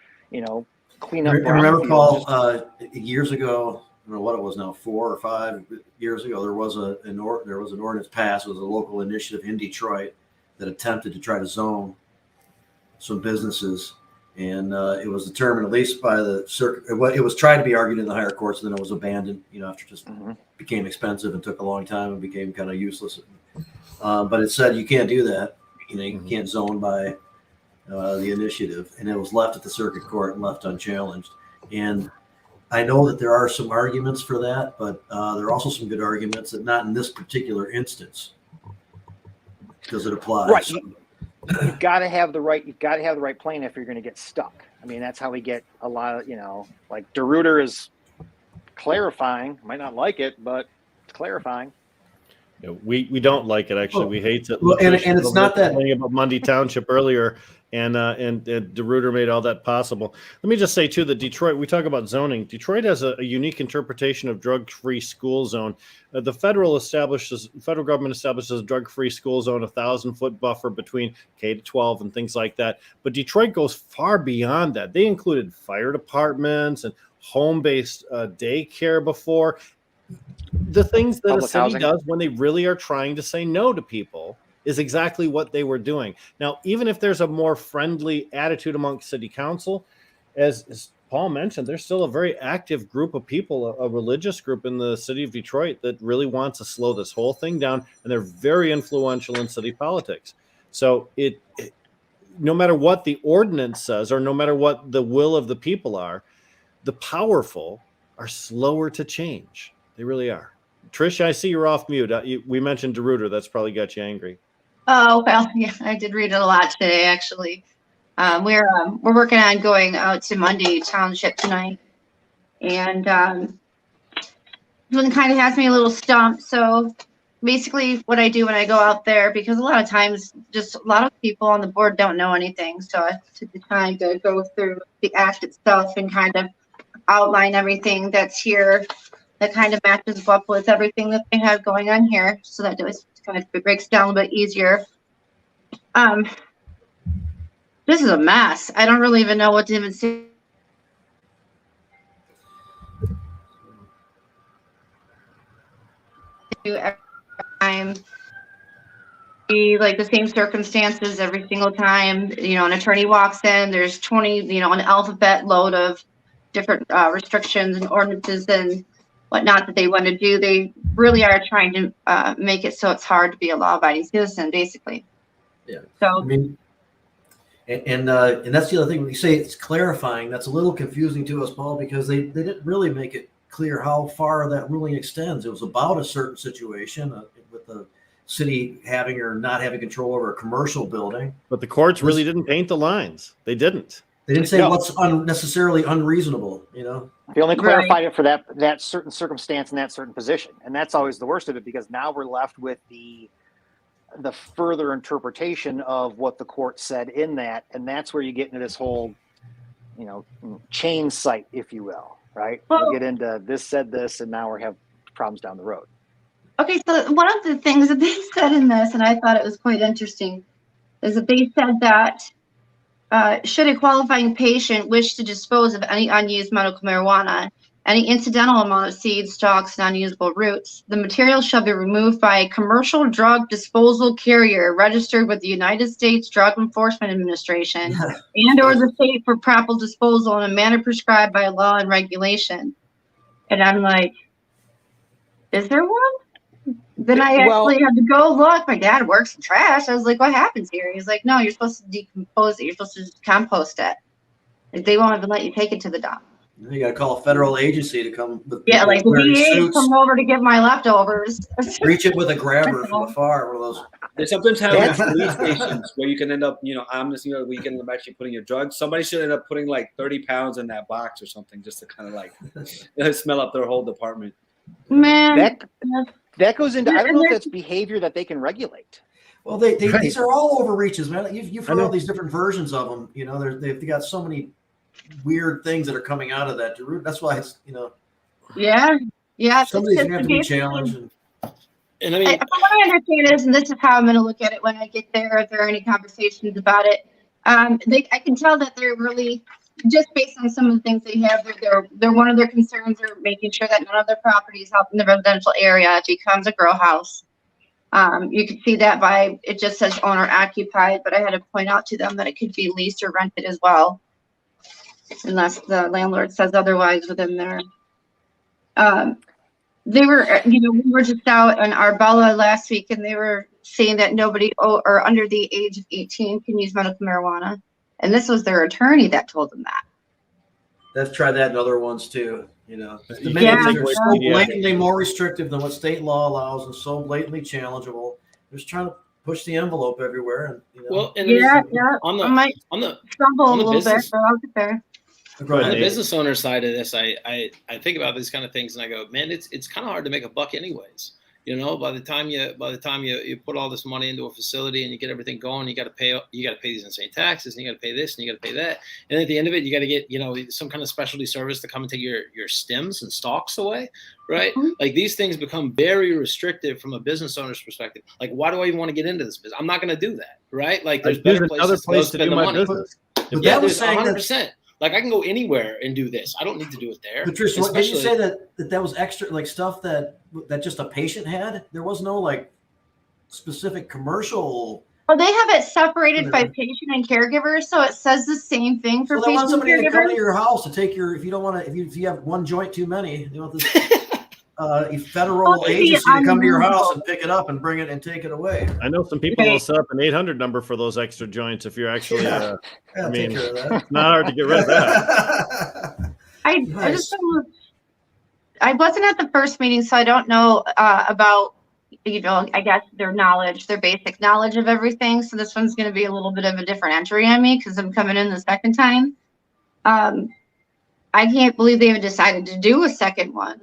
clean up. I remember, Paul, years ago, I don't know what it was now, 4 or 5 years ago, there was an ordinance passed. It was a local initiative in Detroit that attempted to try to zone some businesses. And it was determined, at least by the circuit, it was tried to be argued in the higher courts, and then it was abandoned, after just became expensive and took a long time and became kind of useless. But it said you can't do that. You know, you can't zone by the initiative, and it was left at the circuit court and left unchallenged. And I know that there are some arguments for that, but there are also some good arguments that not in this particular instance does it apply. Right. You've got to have the right. You've got to have the right plan if you're going to get stuck. I mean, that's how we get a lot of, like DeRuyter is clarifying. Might not like it, but it's clarifying. Yeah, we don't like it, actually. We hate it. Well, and it's not that about Mundy Township earlier, and DeRuyter made all that possible. Let me just say too that Detroit. We talk about zoning. Detroit has a unique interpretation of drug-free school zone. The federal government establishes a drug-free school zone, 1,000-foot buffer between K to 12 and things like that. But Detroit goes far beyond that. They included fire departments and home-based daycare before. The things that Public a city housing. does when they really are trying to say no to people is exactly what they were doing. Now, even if there's a more friendly attitude amongst city council, as Paul mentioned, there's still a very active group of people, a religious group in the city of Detroit that really wants to slow this whole thing down, and they're very influential in city politics. So no matter what the ordinance says, or no matter what the will of the people are, the powerful are slower to change. They really are. Trish, I see you're off mute. We mentioned DeRuyter. That's probably got you angry. Oh, well, yeah, I did read it a lot today, actually. We're working on going out to Mundy Township tonight. And one kind of has me a little stumped. So basically what I do when I go out there, because a lot of times just a lot of people on the board don't know anything. So I took the time to go through the act itself and kind of outline everything that's here that kind of matches up with everything that they have going on here, so that it was kind of, it breaks down a bit easier. This is a mess. I don't really even know what to even say. Every time, be like the same circumstances every single time. An attorney walks in. There's 20, an alphabet load of different restrictions and ordinances and whatnot that they want to do. They really are trying to make it so it's hard to be a law-abiding citizen, basically. Yeah. So I mean, and that's the other thing. When you say it's clarifying, that's a little confusing to us, Paul, because they didn't really make it clear how far that ruling extends. It was about a certain situation with the city having or not having control over a commercial building. But the courts really didn't paint the lines. They didn't. They didn't say what's unnecessarily unreasonable, They only clarified it for that certain circumstance and that certain position. And that's always the worst of it, because now we're left with the further interpretation of what the court said in that. And that's where you get into this whole, chain site, if you will, right? Well, we get into this said this, and now we have problems down the road. Okay, so one of the things that they said in this, and I thought it was quite interesting, is that they said that should a qualifying patient wish to dispose of any unused medical marijuana, any incidental amount of seeds, stalks, and unusable roots, the material shall be removed by a commercial drug disposal carrier registered with the United States Drug Enforcement Administration and or the state for proper disposal in a manner prescribed by law and regulation. And I'm like, is there one? Then I actually had to go look. My dad works in trash. I was like, what happens here? He's like, no, you're supposed to decompose it. You're supposed to just compost it. Like, they won't even let you take it to the dump. You got to call a federal agency to come. Yeah, like the DA come over to get my leftovers. Reach it with a grabber from afar. One of those. They sometimes have police stations where you can end up, amnesty, where you can end up actually putting your drugs. Somebody should end up putting like 30 pounds in that box or something, just to kind of like smell up their whole department. Man, that goes into, I don't know if that's behavior that they can regulate. Well, these are all overreaches, man. You've heard all these different versions of them. They've got so many weird things that are coming out of that. That's why it's, yeah. Somebody's going to have to be challenged. And I mean, what I understand is, and this is how I'm going to look at it when I get there, if there are any conversations about it, I can tell that they're really, just based on some of the things they have, they're one of their concerns are making sure that none of their properties out in the residential area becomes a grow house. You can see that by, it just says owner occupied, but I had to point out to them that it could be leased or rented as well, unless the landlord says otherwise within there. They were, we were just out in Arbella last week, and they were saying that nobody or under the age of 18 can use medical marijuana. And this was their attorney that told them that. They've tried that in other ones too. You know, the Yeah. minutes are so blatantly more restrictive than what state law allows, and so blatantly challengeable. They're just trying to push the envelope everywhere. And you know, Well, and Yeah, on I might the stumble a on the little bit, business- but I'll get there. go on the ahead. business owner side of this, I think about these kind of things and I go, man, it's kind of hard to make a buck anyways. You know, by the time you put all this money into a facility and you get everything going, you got to pay these insane taxes, and you got to pay this and you got to pay that, and at the end of it, you got to get some kind of specialty service to come and take your stems and stalks away, right? Mhm. Like these things become very restrictive from a business owner's perspective. Like, why do I even want to get into this business? I'm not going to do that, right? Like, there's better another places to go place to spend do the my money. business. But Yeah, that was there's saying that 100%. Like I can go anywhere and do this. I don't need to do it there. Patricia, what, did you Especially- say that was extra, like stuff that just a patient had? There was no like specific commercial. Well, they have it separated by Yeah. patient and caregiver, so it says the same thing for So they want patient and somebody to come to caregiver. your house to take your. If you don't want to, if you have one joint too many, you know, this a federal Well, maybe agency to come to your unreasonable. house and pick it up and bring it and take it away. I know some people will Right. set up an 800 number for those extra joints if you're actually. Yeah. I Take mean, care of that. it's not hard to get rid of that. I Nice. just don't, I wasn't at the first meeting, so I don't know about, I guess their basic knowledge of everything. So this one's going to be a little bit of a different entry on me because I'm coming in the second time. I can't believe they even decided to do a second one.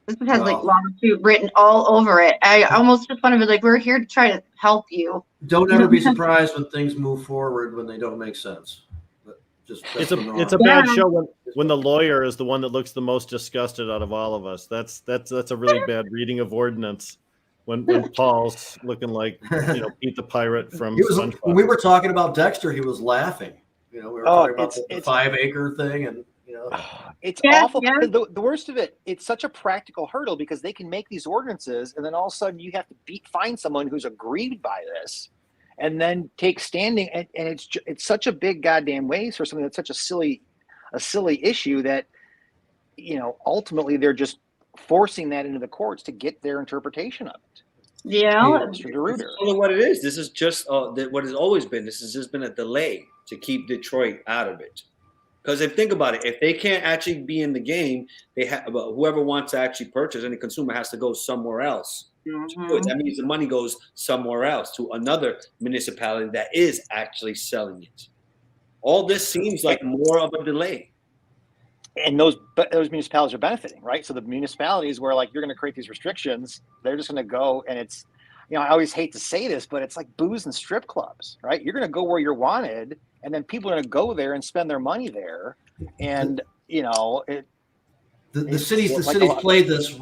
This one has like Wow. lawsuit written all over it. I almost just want to be like, we're here to try to help you. Don't ever be surprised when things move forward when they don't make sense. But just It's that's the norm. a bad Yeah. show when the lawyer is the one that looks the most disgusted out of all of us. That's a really bad reading of ordinance. When Paul's looking like Pete the Pirate from He was, SpongeBob. when we were talking about Dexter, he was laughing. You know, we were Oh, talking about the it's- 5-acre thing, and you know, It's Yeah, awful. yeah. The worst of it, it's such a practical hurdle because they can make these ordinances, and then all of a sudden you have to find someone who's aggrieved by this, and then take standing. And it's such a big goddamn waste for something that's such a silly issue that ultimately they're just forcing that into the courts to get their interpretation of it. Yeah. Mr. DeRuiter. This is only what it is. This is just what it's always been. This has just been a delay to keep Detroit out of it. Because think about it, if they can't actually be in the game, they have whoever wants to actually purchase, any consumer has to go somewhere else. Mhm. That means the money goes somewhere else to another municipality that is actually selling it. All this seems like more of a delay. And those municipalities are benefiting, right? So the municipalities where like you're going to create these restrictions, they're just going to go, and it's, I always hate to say this, but it's like booze and strip clubs, right? You're going to go where you're wanted, and then people are going to go there and spend their money there, and the it's cities like a lot. played this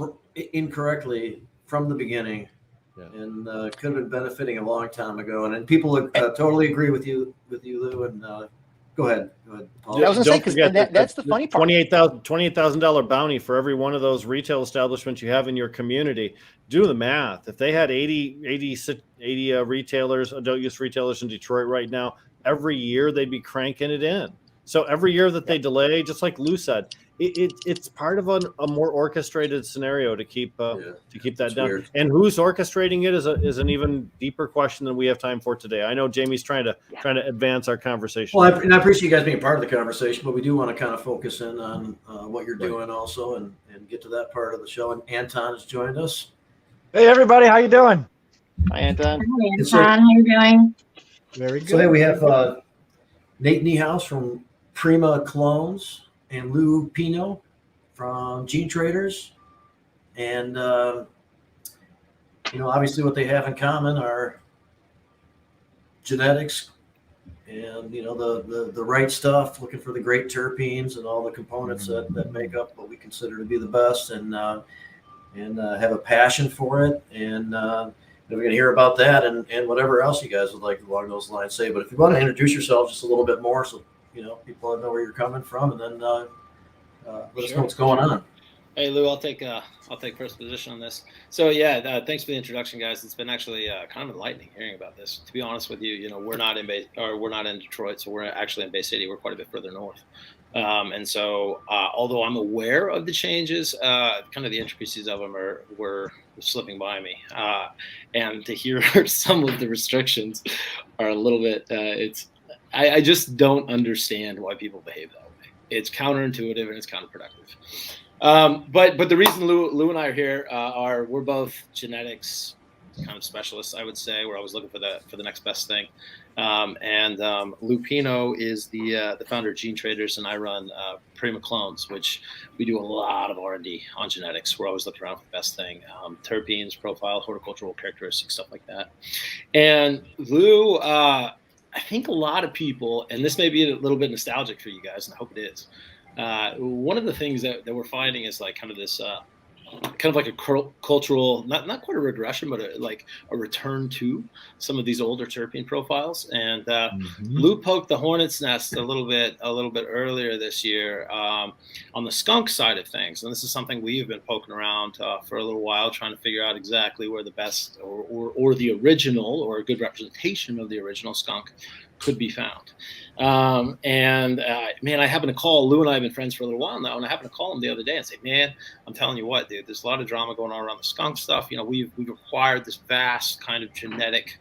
incorrectly from the beginning, Yeah. and could have been benefiting a long time ago. And people totally agree with you, Lou. And go ahead, Paul. I was gonna say, Don't 'cause forget that's the funny part. $28,000 bounty for every one of those retail establishments you have in your community. Do the math. If they had 80 retailers, adult use retailers in Detroit right now, every year they'd be cranking it in. So every year that they delay, just like Lou said, it's part of a more orchestrated scenario to keep that down. Weird. And who's orchestrating it is an even deeper question than we have time for today. I know Jamie's trying to advance our conversation. Well, I appreciate you guys being part of the conversation, but we do want to kind of focus in on what you're doing also, and get to that part of the show. And Anton has joined us. Hey everybody, how you doing? Hi, Anton. Hi, It's Anton. How you doing? Very good. So hey, we have Nate Niehuus from Prima Clones and Lou Pino from Gene Traders, and obviously what they have in common are genetics and the right stuff, looking for the great terpenes and all the components that make up what we consider to be the best, and have a passion for it, and we're going to hear about that and whatever else you guys would like along those lines say. But if you want to introduce yourself just a little bit more, so people know where you're coming from, and then let us know what's going on. Hey Lou, I'll take first position on this. So thanks for the introduction, guys. It's been actually kind of enlightening hearing about this. To be honest with you, we're not in Detroit, so we're actually in Bay City. We're quite a bit further north. And so, although I'm aware of the changes, kind of the intricacies of them were slipping by me. And to hear some of the restrictions are a little bit, I just don't understand why people behave that way. It's counterintuitive and it's counterproductive. But the reason Lou and I are here we're both genetics kind of specialists, I would say. We're always looking for the next best thing. Lou Pino is the founder of Gene Traders, and I run Prima Clones, which we do a lot of R&D on genetics. We're always looking around for the best thing, terpenes, profiles, horticultural characteristics, stuff like that. And Lou, I think a lot of people, and this may be a little bit nostalgic for you guys, and I hope it is. One of the things that we're finding is like kind of this, kind of like a cultural, not quite a regression, but like a return to some of these older terpene profiles. And Lou poked the hornet's nest a little bit earlier this year on the skunk side of things. And this is something we've been poking around for a little while, trying to figure out exactly where the best or the original or a good representation of the original skunk could be found. Man, I happened to call Lou, and I have been friends for a little while now, and I happened to call him the other day and say, man, I'm telling you what, dude, there's a lot of drama going on around the skunk stuff. You know, we've acquired this vast kind of genetic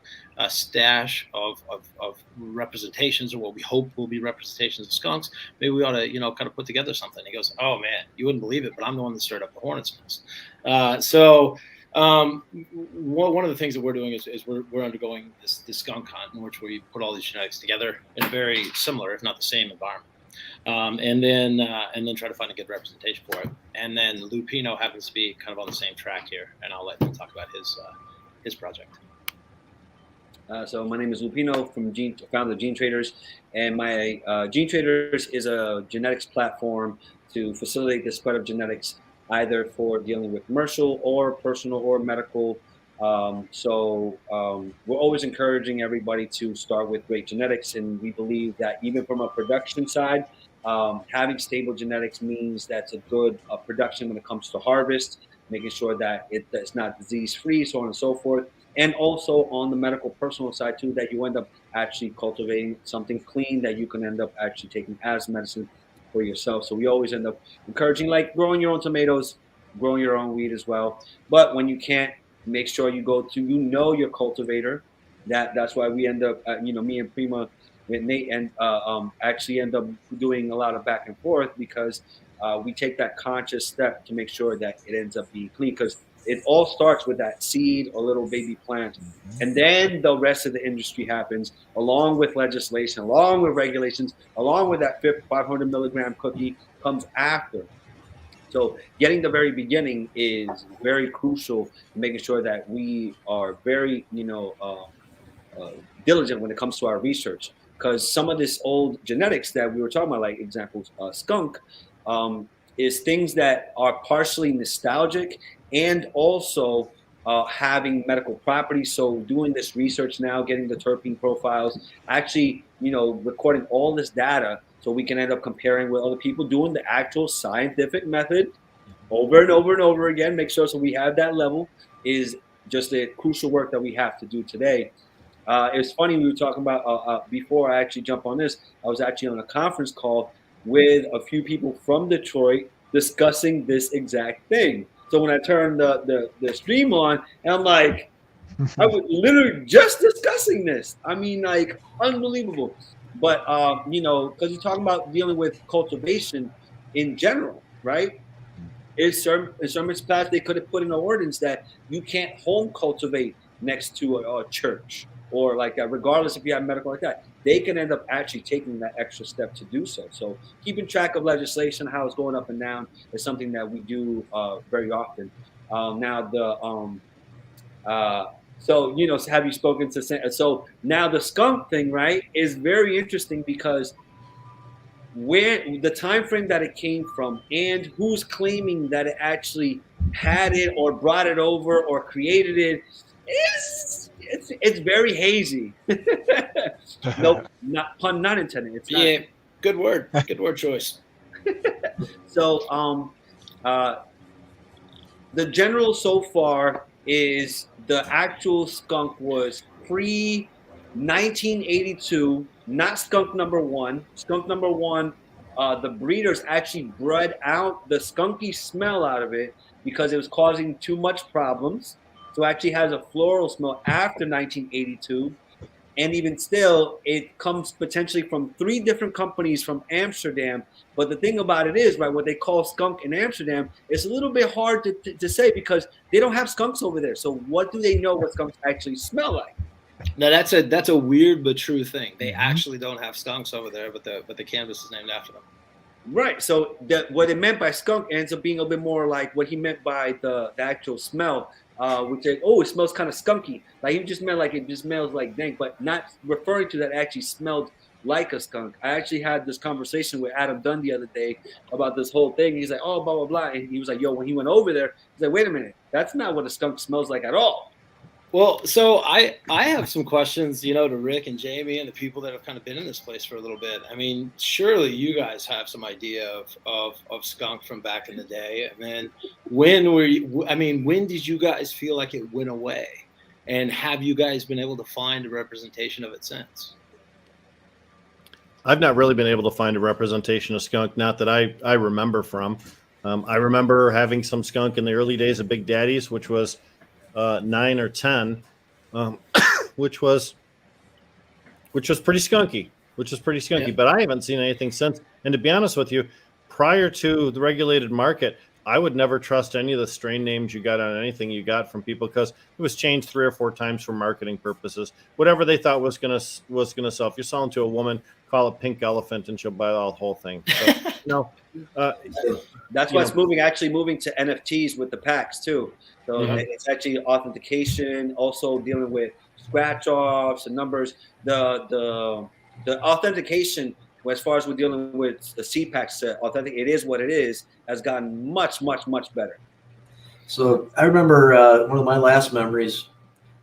stash of representations, or what we hope will be representations of skunks. Maybe we ought to, kind of put together something. He goes, oh man, you wouldn't believe it, but I'm the one that stirred up the hornet's nest. One of the things that we're doing is we're undergoing this skunk hunt in which we put all these genetics together in a very similar, if not the same, environment, and then try to find a good representation for it. And then Lou Pino happens to be kind of on the same track here, and I'll let him talk about his project. So my name is Lou Pino founder of Gene Traders, and my Gene Traders is a genetics platform to facilitate the spread of genetics, either for dealing with commercial or personal or medical. We're always encouraging everybody to start with great genetics. And we believe that even from a production side, having stable genetics means that's a good production when it comes to harvest, making sure that it's not disease-free, so on and so forth. And also on the medical personal side too, that you end up actually cultivating something clean that you can end up actually taking as medicine for yourself. So we always end up encouraging, like growing your own tomatoes, growing your own weed as well. But when you can't, make sure you go to your cultivator. That's why we end up me and Prima with Nate and actually end up doing a lot of back and forth, because we take that conscious step to make sure that it ends up being clean, because it all starts with that seed or little baby plant. And then the rest of the industry happens, along with legislation, along with regulations, along with that 500 milligram cookie comes after. So getting the very beginning is very crucial, making sure that we are very, diligent when it comes to our research. Because some of this old genetics that we were talking about, like examples, skunk, is things that are partially nostalgic and also having medical properties. So doing this research now, getting the terpene profiles, actually, recording all this data so we can end up comparing with other people, doing the actual scientific method over and over and over again, make sure so we have that level, is just the crucial work that we have to do today. It was funny, we were talking about, before I actually jump on this, I was actually on a conference call with a few people from Detroit discussing this exact thing. So when I turned the stream on, and I'm like, I was literally just discussing this. I mean, like, unbelievable. But, because you're talking about dealing with cultivation in general, right? In some spots, they could have put in an ordinance that you can't home cultivate next to a church or like that, regardless if you have medical like that. They can end up actually taking that extra step to do so. So keeping track of legislation, how it's going up and down, is something that we do very often. So have you spoken to? So now the skunk thing, right, is very interesting, because where the time frame that it came from and who's claiming that it actually had it or brought it over or created it is it's very hazy. Nope, pun not intended. It's not. Yeah, good word choice. So the general so far is the actual skunk was pre 1982, not skunk number one. Skunk number one the breeders actually bred out the skunky smell out of it because it was causing too much problems. So it actually has a floral smell after 1982. And even still, it comes potentially from 3 different companies from Amsterdam. But the thing about it is, right, what they call skunk in Amsterdam, it's a little bit hard to say because they don't have skunks over there. So what do they know what skunks actually smell like? Now that's a weird but true thing. They actually don't have skunks over there, but the cannabis is named after them. Right. So what it meant by skunk ends up being a bit more like what he meant by the actual smell, which is, it smells kind of skunky. Like he just meant like it just smells like dank, but not referring to that it actually smelled like a skunk. I actually had this conversation with Adam Dunn the other day about this whole thing. He's like, oh, blah, blah, blah. And he was like, yo, when he went over there, he's like, wait a minute, that's not what a skunk smells like at all. Well, so I have some questions, to Rick and Jamie and the people that have kind of been in this place for a little bit. I mean, surely you guys have some idea of skunk from back in the day. And then when did you guys feel like it went away? And have you guys been able to find a representation of it since? I've not really been able to find a representation of skunk, not that I remember from. I remember having some skunk in the early days of Big Daddy's, which was 9 or 10, which was pretty skunky, Yeah. but I haven't seen anything since. And to be honest with you, prior to the regulated market, I would never trust any of the strain names you got on anything you got from people because it was changed 3 or 4 times for marketing purposes. Whatever they thought was gonna sell. If you're selling to a woman, call it Pink Elephant and she'll buy the whole thing. So, that's why it's moving to NFTs with the packs too. So it's actually authentication, also dealing with scratch offs and numbers. The authentication, as far as we're dealing with the CPAC set, authentic, it is what it is, has gotten much, much, much better. So I remember one of my last memories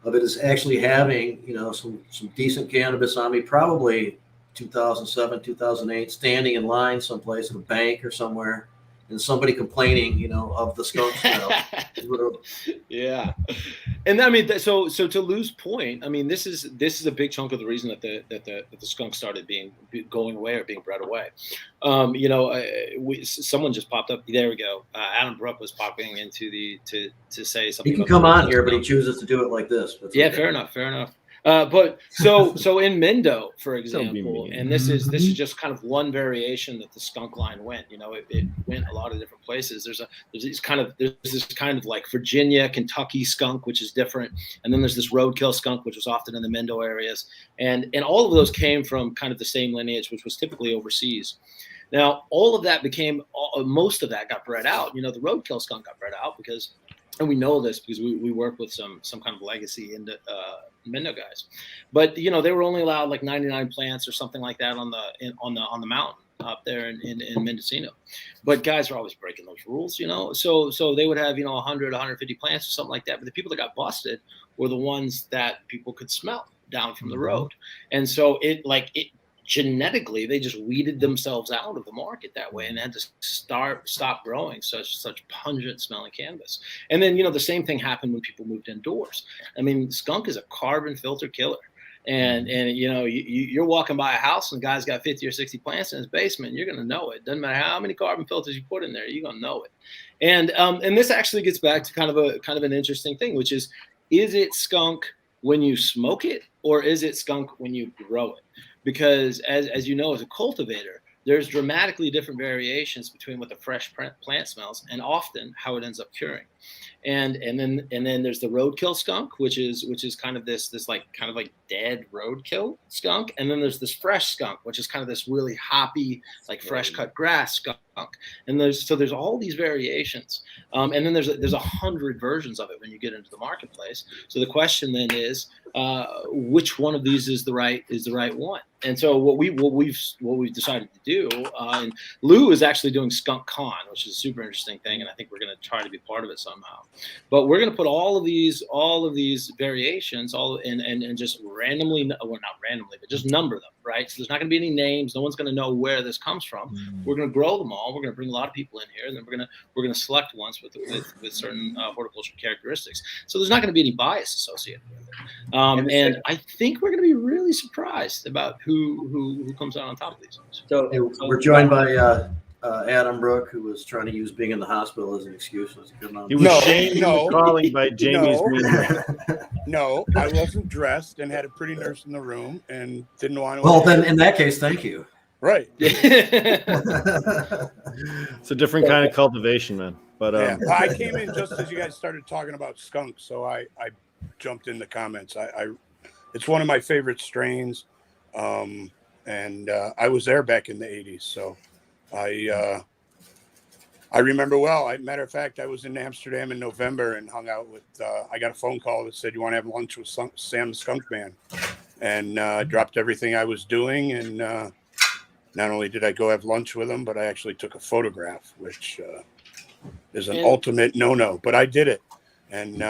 of it is actually having, some decent cannabis on me, probably 2007, 2008, standing in line someplace at a bank or somewhere, and somebody complaining, of the skunk smell. Yeah, and I mean, so to Lou's point, I mean, this is a big chunk of the reason that the skunk started going away or being bred away. Someone just popped up. There we go. Adam Brook was popping into to say something. He can come on here, but he chooses to do it like this. That's yeah, okay. Fair enough. But so in Mendo, for example, and this is just kind of one variation that the skunk line went. It went a lot of different places. There's this kind of like Virginia, Kentucky skunk, which is different, and then there's this roadkill skunk, which was often in the Mendo areas, and all of those came from kind of the same lineage, which was typically overseas. Now, all of that most of that got bred out. The roadkill skunk got bred out because. And we know this because we work with some kind of legacy in Mendo guys, but they were only allowed like 99 plants or something like that on the mountain up there in Mendocino. But guys are always breaking those rules, So they would have 100, 150 plants or something like that. But the people that got busted were the ones that people could smell down from the road, and so it genetically they just weeded themselves out of the market that way and had to stop growing such pungent smelling cannabis. And then the same thing happened when people moved indoors. I mean, skunk is a carbon filter killer, and you're walking by a house and the guy's got 50 or 60 plants in his basement, you're gonna know it. Doesn't matter how many carbon filters you put in there, you're gonna know it. And this actually gets back to kind of an interesting thing, which is it skunk when you smoke it or is it skunk when you grow it? Because as you know, as a cultivator, there's dramatically different variations between what the fresh plant smells and often how it ends up curing. And then there's the roadkill skunk, which is kind of this kind of like dead roadkill skunk. And then there's this fresh skunk, which is kind of this really hoppy, like fresh cut grass skunk. And there's all these variations. And then there's 100 versions of it when you get into the marketplace. So the question then is, which one of these is the right one? And so what we've decided to do, and Lou is actually doing Skunk Con, which is a super interesting thing, and I think we're going to try to be part of it somehow. But we're going to put all of these variations and just randomly, well, not randomly, but just number them, right? So there's not going to be any names. No one's going to know where this comes from. We're going to grow them all. We're going to bring a lot of people in here, and then we're going to select ones with certain horticultural characteristics. So there's not going to be any bias associated with it. And I think we're going to be really surprised about who comes out on top of these. So we're joined by Adam Brook, who was trying to use being in the hospital as an excuse. He was shamed calling by Jamie's No, I wasn't dressed and had a pretty nurse in the room and didn't want to. Well, then in that case, thank you. Right. It's a different kind of cultivation, man. But yeah, I came in just as you guys started talking about skunk, so I jumped in the comments. It's one of my favorite strains, and I was there back in the 80s, so I remember well. Matter of fact, I was in Amsterdam in November and hung out with. I got a phone call that said, "You want to have lunch with Sam the Skunk Man?" And dropped everything I was doing, and not only did I go have lunch with him, but I actually took a photograph, which is an ultimate no-no. But I did it, and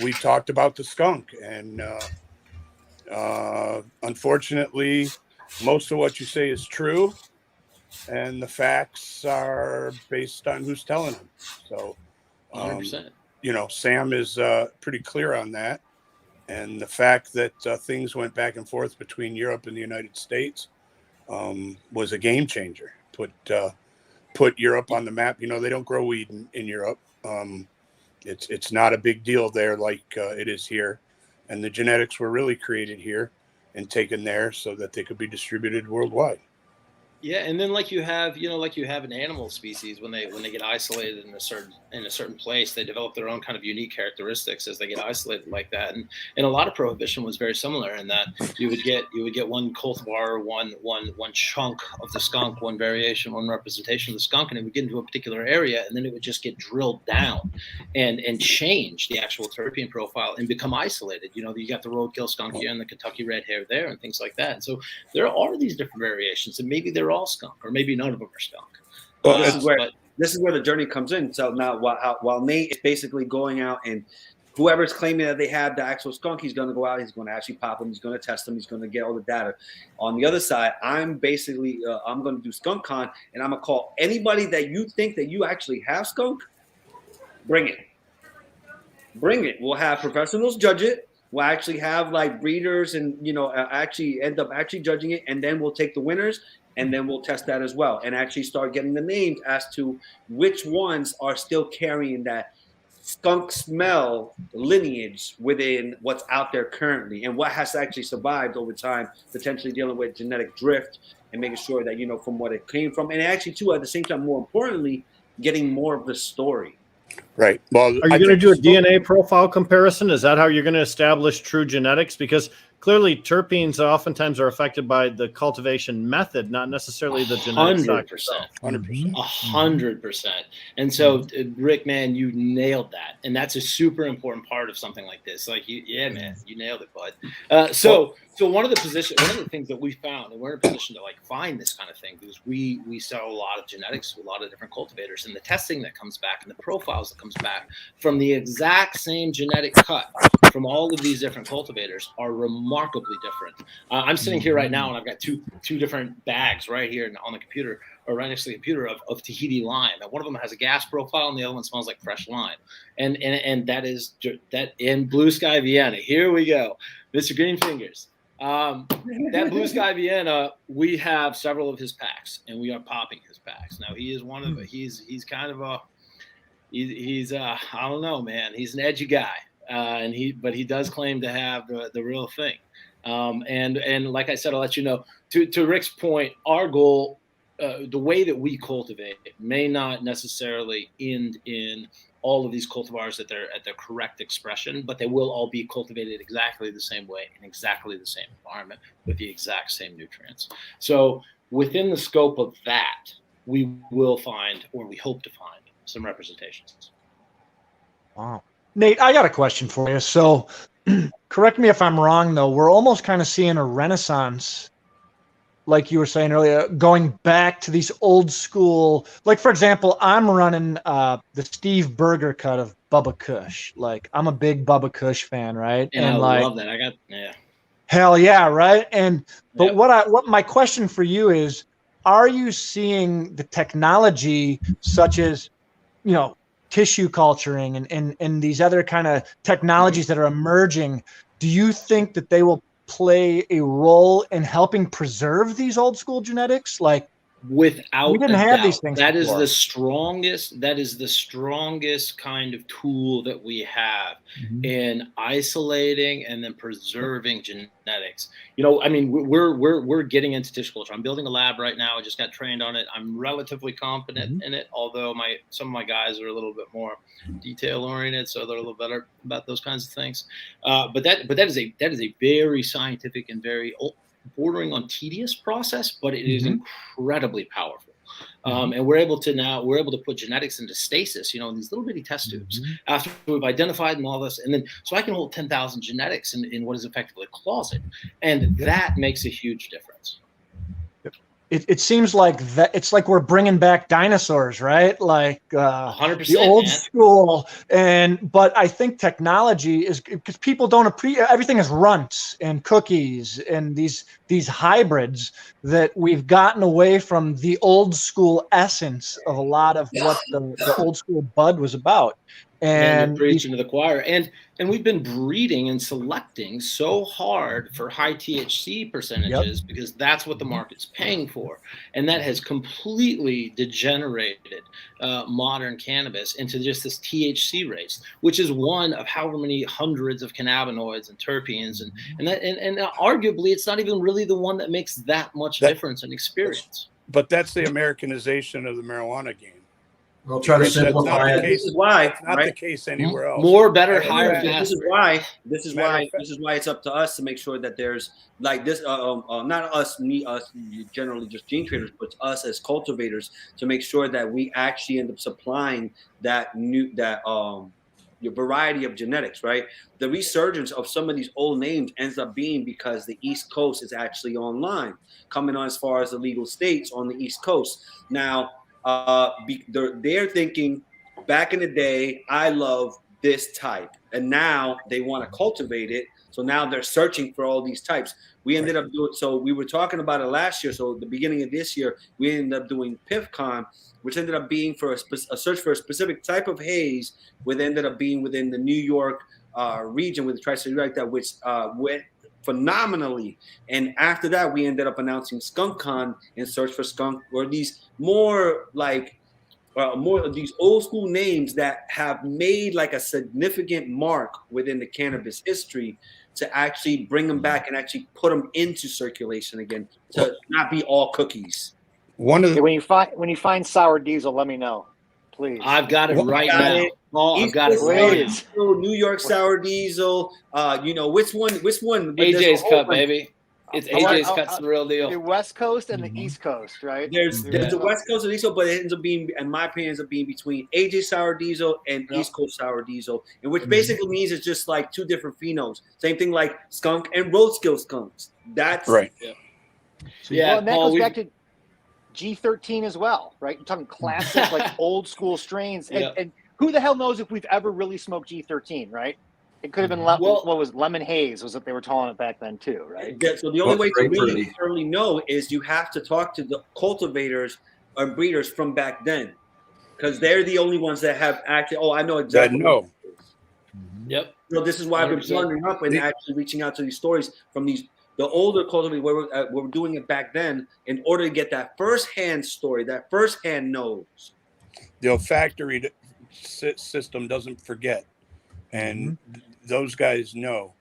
we talked about the skunk, and unfortunately, most of what you say is true. And the facts are based on who's telling them. So, 100%. Sam is pretty clear on that. And the fact that things went back and forth between Europe and the United States was a game changer. Put Europe on the map. They don't grow weed in Europe. It's not a big deal there like it is here. And the genetics were really created here and taken there so that they could be distributed worldwide. Yeah, and then like you have an animal species when they get isolated in a certain place, they develop their own kind of unique characteristics as they get isolated like that. And a lot of prohibition was very similar in that you would get one cultivar, one chunk of the skunk, one variation, one representation of the skunk, and it would get into a particular area, and then it would just get drilled down and change the actual terpene profile and become isolated. You got the roadkill skunk here and the Kentucky red hair there and things like that. And so there are these different variations, and maybe they're all skunk, or maybe none of them are skunk. Well, this is where the journey comes in. So now, while Nate is basically going out and whoever's claiming that they have the actual skunk, he's going to go out, he's going to actually pop them, he's going to test them, he's going to get all the data. On the other side, I'm basically I'm going to do Skunk Con, and I'm going to call anybody that you think that you actually have skunk. Bring it. We'll have professionals judge it. We'll actually have like breeders and actually end up actually judging it, and then we'll take the winners. And then we'll test that as well and actually start getting the names as to which ones are still carrying that skunk smell lineage within what's out there currently and what has actually survived over time, potentially dealing with genetic drift and making sure that, from what it came from. And actually, too, at the same time, more importantly, getting more of the story. Right. Well, are you going to do a DNA profile comparison? Is that how you're going to establish true genetics? Because clearly terpenes oftentimes are affected by the cultivation method, not necessarily the genetics. 100%. 100%. And so, Rick, man, you nailed that. And that's a super important part of something like this. Like, man, you nailed it, bud. So one of the things that we found, and we're in a position to find this kind of thing, because we sell a lot of genetics to a lot of different cultivators, and the testing that comes back and the profiles that comes back from the exact same genetic cut from all of these different cultivators are remarkably different. I'm sitting here right now, and I've got two different bags right here on the computer, or right next to the computer, of Tahiti lime. And one of them has a gas profile, and the other one smells like fresh lime. And that is that in Blue Sky Vienna. Here we go, Mr. Green Fingers. That Blue Sky Vienna, we have several of his packs, and we are popping his packs. Now he is one of he's kind of a he's I don't know, man. He's an edgy guy, but he does claim to have the real thing. And like I said, I'll let you know. To Rick's point, our goal, the way that we cultivate may not necessarily end in all of these cultivars at their correct expression, but they will all be cultivated exactly the same way in exactly the same environment with the exact same nutrients. So within the scope of that, we will find, or we hope to find, some representations. Wow. Nate, I got a question for you. So correct me if I'm wrong, though. We're almost kind of seeing a renaissance like you were saying earlier, going back to these old school, like for example, I'm running the Steve Berger cut of Bubba Kush. Like I'm a big Bubba Kush fan, right? And I like, love that. hell yeah, right? But Yep. what my question for you is, are you seeing the technology such as, you know, tissue culturing and these other kind of technologies that are emerging? Do you think that they will play a role in helping preserve these old school genetics? Like, Without we didn't a have doubt. these things That is before. the strongest kind of tool that we have in isolating and then preserving genetics. You know, I mean, we're getting into tissue culture. I'm building a lab right now. I just got trained on it. I'm relatively competent in it, although some of my guys are a little bit more detail oriented, so they're a little better about those kinds of things. But that is a very scientific and very bordering on tedious process, but it is incredibly powerful. And we're able to put genetics into stasis, you know, in these little bitty test tubes after we've identified and all this. And then, so I can hold 10,000 genetics in what is effectively a closet. And that makes a huge difference. It seems like that it's like we're bringing back dinosaurs, right? Like 100%, the old man. school. But I think technology is, because people don't appreciate, everything is runts and cookies and these hybrids, that we've gotten away from the old school essence of a lot of what the old school bud was about. And And preaching to the choir, and we've been breeding and selecting so hard for high THC percentages because that's what the market's paying for, and that has completely degenerated modern cannabis into just this THC race, which is one of however many hundreds of cannabinoids and terpenes, and arguably it's not even really the one that makes that much difference in experience. But that's the Americanization of the marijuana game. I'll try to That's not simplify the it. case. This is why, It's not the case anywhere else. More, better, Matter of higher, fact, faster. This is why it's up to us to make sure that there's like this. Not us, generally just gene traders, but us as cultivators to make sure that we actually end up supplying your variety of genetics, right? The resurgence of some of these old names ends up being because the East Coast is actually online, coming on as far as the legal states on the East Coast. Now, they're thinking back in the day, I love this type, and now they want to cultivate it. So now they're searching for all these types. We ended up doing, so we were talking about it last year. So at the beginning of this year, we ended up doing PIFCon, which ended up being for a search for a specific type of haze, which ended up being within the New York region with the Tri-State like that, which went phenomenally. And after that, we ended up announcing SkunkCon in search for skunk, or these more of these old school names that have made like a significant mark within the cannabis history, to actually bring them back and actually put them into circulation again, to not be all cookies. When you find sour diesel, let me know, please. I've got it right now. Oh, I've got it right now. New York sour diesel. You know which one? AJ's cut, baby. It's AJ's cut's the real deal. The West Coast and the East Coast, right? There's the West Coast of diesel, but it ends up being, in my opinion, ends up being between AJ sour diesel and East Coast sour diesel, and which basically means it's just like two different phenols. Same thing like skunk and roadkill skunks. That's right. Well, and that goes back to G13 as well, right? You're talking classic, like old school strains, and who the hell knows if we've ever really smoked G13, right? It could have been what was lemon haze was what they were calling it back then too, right? Yeah, so the only way to really know is you have to talk to the cultivators or breeders from back then, because they're the only ones that have actually. Oh, I know exactly. Yep. So this is why I've been plundering up and actually reaching out to these stories from the older cultivators where we're doing it back then in order to get that first-hand story, that first-hand knows. The olfactory system doesn't forget, and those guys know.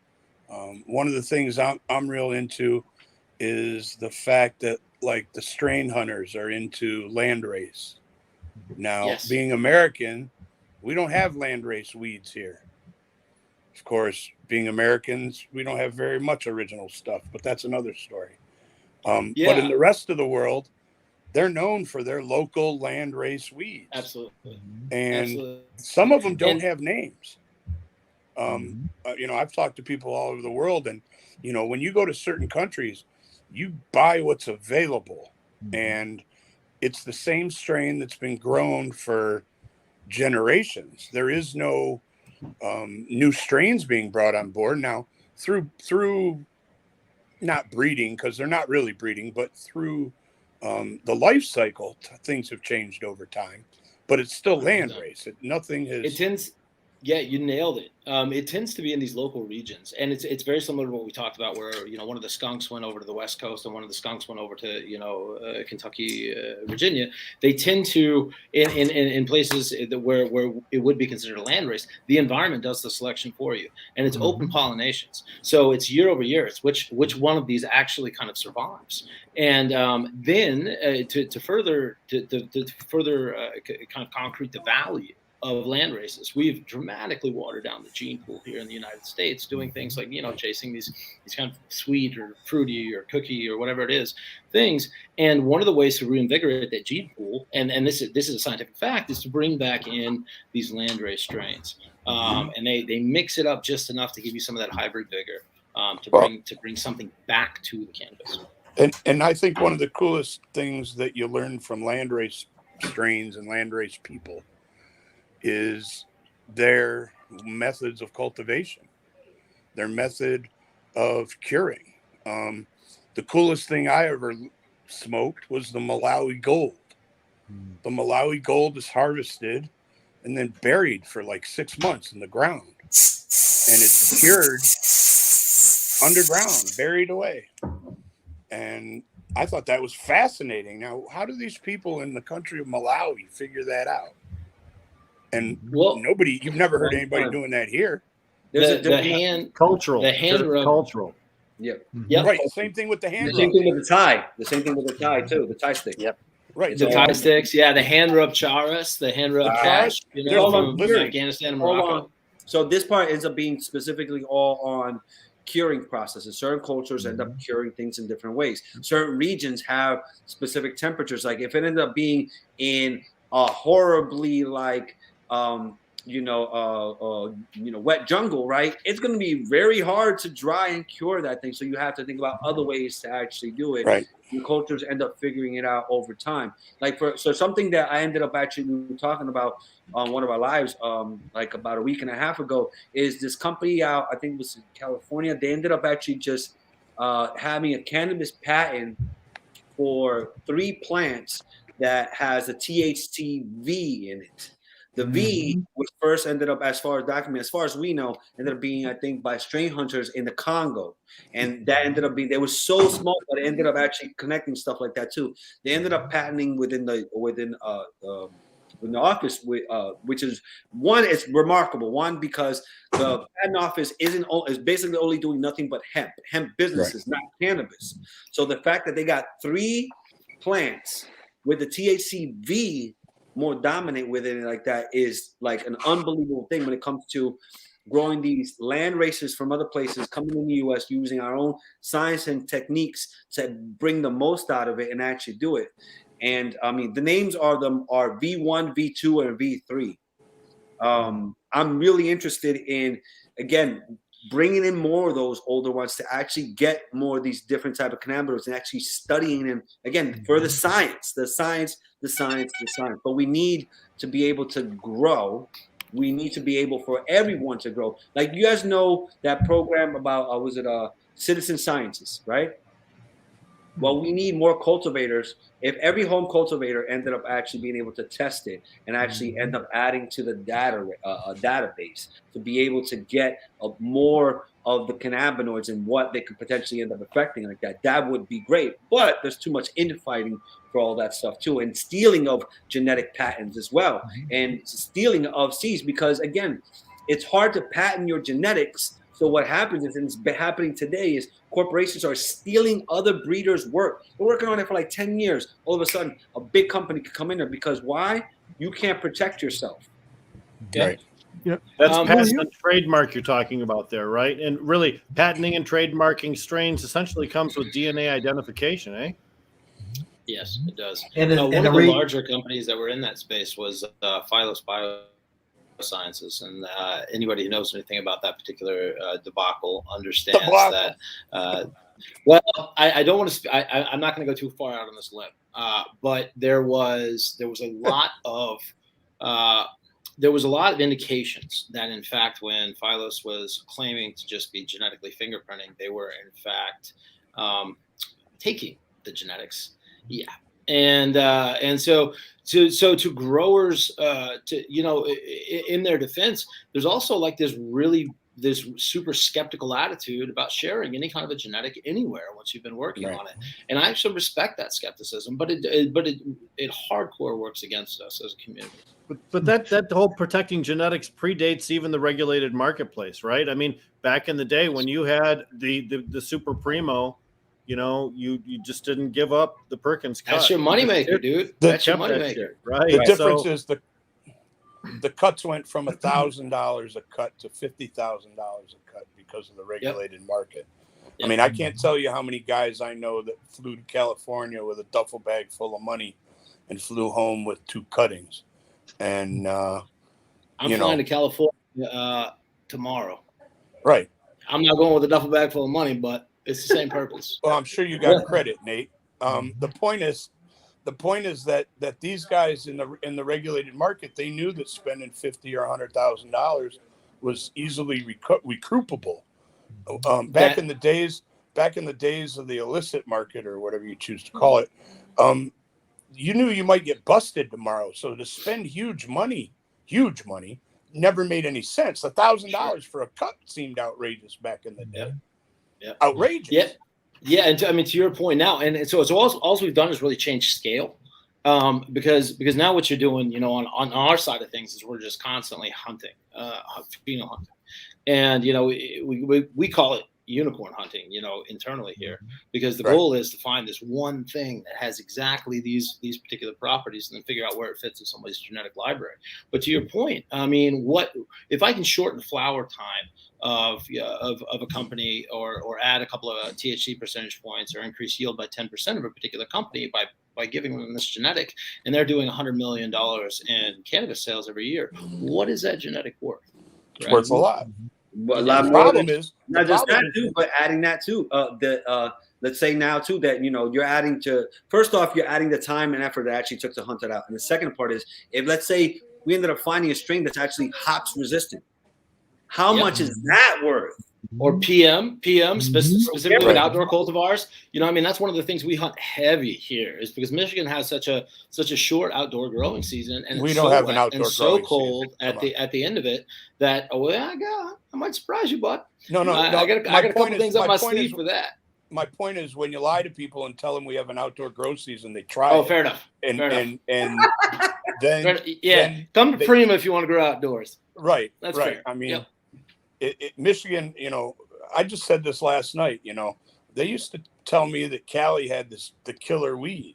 One of the things I'm real into is the fact that like the strain hunters are into landrace. Now, being American, we don't have landrace weeds here. Of course, being Americans, we don't have very much original stuff, but that's another story. But in the rest of the world, they're known for their local landrace weeds. Absolutely. And some of them don't have names. You know, I've talked to people all over the world, and, you know, when you go to certain countries, you buy what's available, and it's the same strain that's been grown for generations. There is no new strains being brought on board now through not breeding, because they're not really breeding, but through the life cycle, things have changed over time. But it's still landrace. Nothing has. It tends. Yeah, you nailed it. It tends to be in these local regions, and it's very similar to what we talked about, where one of the skunks went over to the West Coast, and one of the skunks went over to Kentucky, Virginia. They tend to in places where it would be considered a landrace. The environment does the selection for you, and it's open pollinations. So it's year over year. It's which one of these actually kind of survives, and then to further kind of concrete the value of land races, we've dramatically watered down the gene pool here in the United States, doing things like chasing these kind of sweet or fruity or cookie or whatever it is things. And one of the ways to reinvigorate that gene pool, and this is a scientific fact, is to bring back in these landrace strains, and they mix it up just enough to give you some of that hybrid vigor, to bring something back to the cannabis. And I think one of the coolest things that you learn from landrace strains and landrace people is their methods of cultivation, their method of curing. The coolest thing I ever smoked was the Malawi Gold. The Malawi Gold is harvested and then buried for like 6 months in the ground, and it's cured underground, buried away. And I thought that was fascinating. Now, how do these people in the country of Malawi figure that out? And you've never heard anybody doing that here. There's the hand rub. Cultural. Yep. Yep. Right. Same thing with the hand rub. Same thing with the tie. The same thing with the tie too. The tie stick. Yep. Right. The tie sticks. Yeah. The hand rub charas, the hand rub cash, from Afghanistan and Morocco. So this part ends up being specifically all on curing processes. Certain cultures end up curing things in different ways. Certain regions have specific temperatures. Like if it ended up being in a horribly wet jungle, right? It's going to be very hard to dry and cure that thing. So you have to think about other ways to actually do it. Right. And cultures end up figuring it out over time. So something that I ended up actually talking about on one of our lives, like about a week and a half ago, is this company out, I think it was in California. They ended up actually just having a cannabis patent for 3 plants that has a THC-V in it. The V, which first ended up, as far as documented, as far as we know, ended up being, I think, by strain hunters in the Congo. And that ended up being, they were so small, but it ended up actually connecting stuff like that too. They ended up patenting within the office, which is one, it's remarkable. One, because the patent office is basically only doing nothing but hemp. Hemp businesses, not cannabis. So the fact that they got 3 plants with the THC-V more dominant with it like that is like an unbelievable thing when it comes to growing these land races from other places, coming in the U.S., using our own science and techniques to bring the most out of it and actually do it. And I mean, the names are V1, V2, and V3. I'm really interested in, again, bringing in more of those older ones to actually get more of these different type of cannabinoids and actually studying them again for the science. But we need to be able to grow. We need to be able for everyone to grow. Like you guys know that program about citizen scientists, right? Well, we need more cultivators. If every home cultivator ended up actually being able to test it and actually end up adding to the database to be able to get more of the cannabinoids and what they could potentially end up affecting like that, that would be great. But there's too much infighting for all that stuff too, and stealing of genetic patents as well, and stealing of seeds, because again, it's hard to patent your genetics. So what happens is, and it's been happening today, is corporations are stealing other breeders' work. They're working on it for like 10 years. All of a sudden, a big company could come in there because why? You can't protect yourself. Right. Yep. That's patent and trademark you're talking about there, right? And really, patenting and trademarking strains essentially comes with DNA identification, eh? Yes, it does. And one of the larger companies that were in that space was Phylos Biosciences, and anybody who knows anything about that particular debacle understands that Well, I don't want to. I'm not going to go too far out on this limb, but there was a lot of indications that, in fact, when Phylos was claiming to just be genetically fingerprinting, they were in fact taking the genetics. Yeah, and so to growers, in their defense, there's also like this super skeptical attitude about sharing any kind of a genetic anywhere once you've been working on it. And I actually respect that skepticism, but it hardcore works against us as a community. But that whole protecting genetics predates even the regulated marketplace, right? I mean, back in the day when you had the super primo, you just didn't give up the Perkins cut. That's your moneymaker, dude. That's your moneymaker, right? The difference is the cuts went from $1,000 a cut to $50,000 a cut because of the regulated market. Yep. I mean, I can't tell you how many guys I know that flew to California with a duffel bag full of money and flew home with 2 cuttings. And I'm flying to California tomorrow. Right. I'm not going with a duffel bag full of money, but it's the same purpose. Well, I'm sure you got credit, Nate. The point is that these guys in the regulated market, they knew that spending $50,000 or $100,000 was easily recoupable. Back in the days of the illicit market, or whatever you choose to call it, you knew you might get busted tomorrow. So to spend huge money, never made any sense. $1,000 for a cut seemed outrageous back in the day. Yeah. Outrageous. Yeah. Yeah, and to your point now, and so it's all we've done is really change scale, because now what you're doing, on our side of things is we're just constantly hunting, pheno hunting, and we call it unicorn hunting, internally here, because the goal is to find this one thing that has exactly these particular properties and then figure out where it fits in somebody's genetic library. But to your point, I mean, what if I can shorten the flower time of a company, or add a couple of THC percentage points, or increase yield by 10% of a particular company by giving them this genetic, and they're doing $100 million in cannabis sales every year? What is that genetic worth? It's worth a lot. Well, a lot the more problem is not just that too, but adding that too. Let's say now too that you're adding to, first off, you're adding the time and effort that actually took to hunt it out, and the second part is, if let's say we ended up finding a strain that's actually hops resistant, how much is that worth? Or PM specifically with outdoor cultivars. I mean, that's one of the things we hunt heavy here, is because Michigan has such a short outdoor growing season, and we it's don't so have wet an outdoor and so growing cold season. at the end of it that I might surprise you, bud. No. I got a couple things up my sleeve for that. My point is, when you lie to people and tell them we have an outdoor grow season, they try. Oh, fair enough. And then come to Prima if you want to grow outdoors. Right. That's right. fair. I mean, Michigan, I just said this last night, they used to tell me that Cali had the killer weed.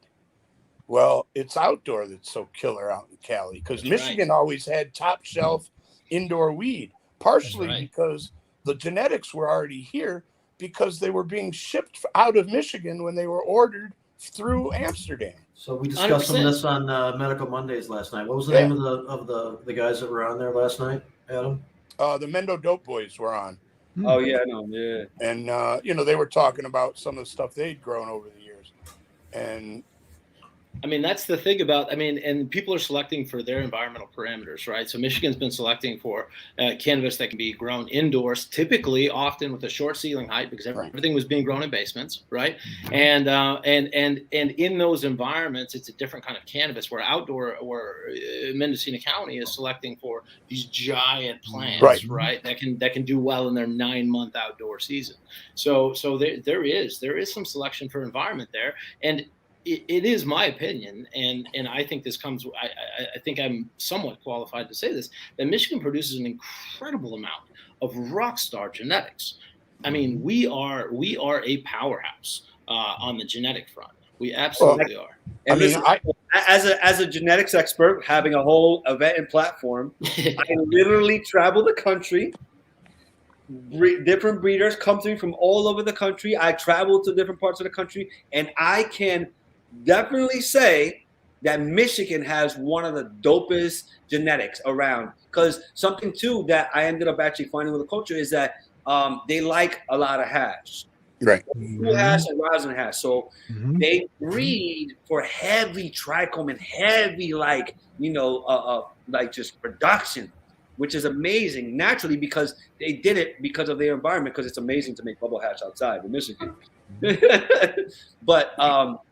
Well, it's outdoor that's so killer out in Cali, because Michigan always had top shelf indoor weed, partially because the genetics were already here, because they were being shipped out of Michigan when they were ordered through Amsterdam. So we discussed some of this on Medical Mondays last night. What was the name of the guys that were on there last night, Adam? The Mendo Dope Boys were on. Oh yeah, I know. Yeah. And they were talking about some of the stuff they'd grown over the years. And I mean, that's the thing about, and people are selecting for their environmental parameters, right? So Michigan's been selecting for cannabis that can be grown indoors, typically often with a short ceiling height, because everything was being grown in basements, right? And in those environments, it's a different kind of cannabis, where Mendocino County is selecting for these giant plants, right? That can do well in their 9-month outdoor season. So there is some selection for environment there, and it is my opinion, and I think this comes. I think I'm somewhat qualified to say this, that Michigan produces an incredible amount of rock star genetics. I mean, we are a powerhouse on the genetic front. We absolutely are. And listen, as a genetics expert, having a whole event and platform, I literally travel the country. Different breeders come to me from all over the country. I travel to different parts of the country, and I can definitely say that Michigan has one of the dopest genetics around. Because something too that I ended up actually finding with the culture is that they like a lot of hash. Right. Who has and rosin has. So Mhm. they breed for heavy trichome and heavy, like, like just production, which is amazing naturally because they did it because of their environment, because it's amazing to make bubble hash outside in Michigan. But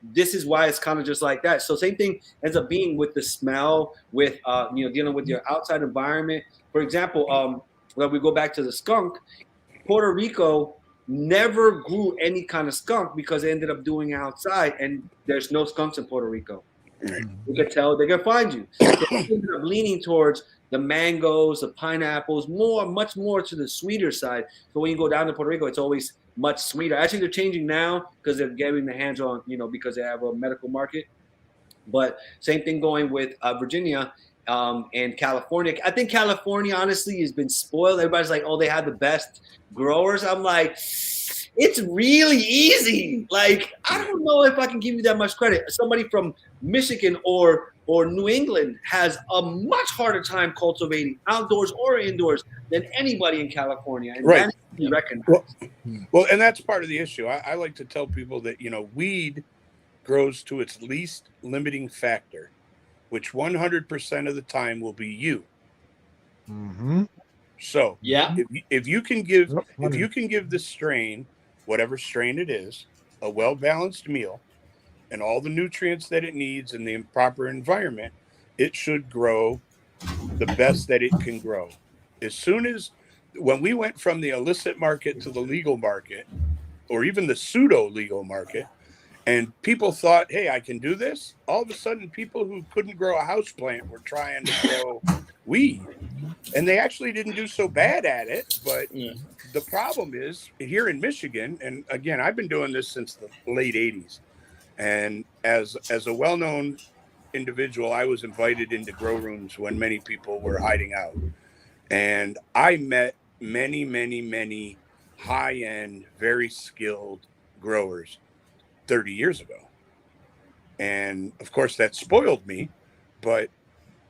this is why it's kind of just like that. So same thing ends up being with the smell, with dealing with your outside environment. For example, when we go back to the skunk, Puerto Rico never grew any kind of skunk because they ended up doing it outside, and there's no skunks in Puerto Rico. Right. You can tell they can find you. So they ended up leaning towards the mangoes, the pineapples, much more to the sweeter side. So when you go down to Puerto Rico, it's always much sweeter. Actually, they're changing now because they're getting the hands on, because they have a medical market. But same thing going with Virginia and California. I think California, honestly, has been spoiled. Everybody's like, oh, they have the best growers. I'm like, it's really easy. Like, I don't know if I can give you that much credit. Somebody from Michigan or New England has a much harder time cultivating outdoors or indoors than anybody in California. And Right. that needs to be recognized. Well, and that's part of the issue. I like to tell people that, weed grows to its least limiting factor, which 100% of the time will be you. Mhm. So Yeah. if you can give Yep. if you can give the strain, whatever strain it is, a well-balanced meal and all the nutrients that it needs in the proper environment, it should grow the best that it can grow. As soon as when we went from the illicit market to the legal market, or even the pseudo-legal market, and people thought, hey, I can do this, all of a sudden people who couldn't grow a house plant were trying to grow weed. And they actually didn't do so bad at it. But the problem is here in Michigan, and again, I've been doing this since the late 80s. And as a well-known individual, I was invited into grow rooms when many people were hiding out. And I met many, many, many high-end, very skilled growers 30 years ago. And of course that spoiled me, but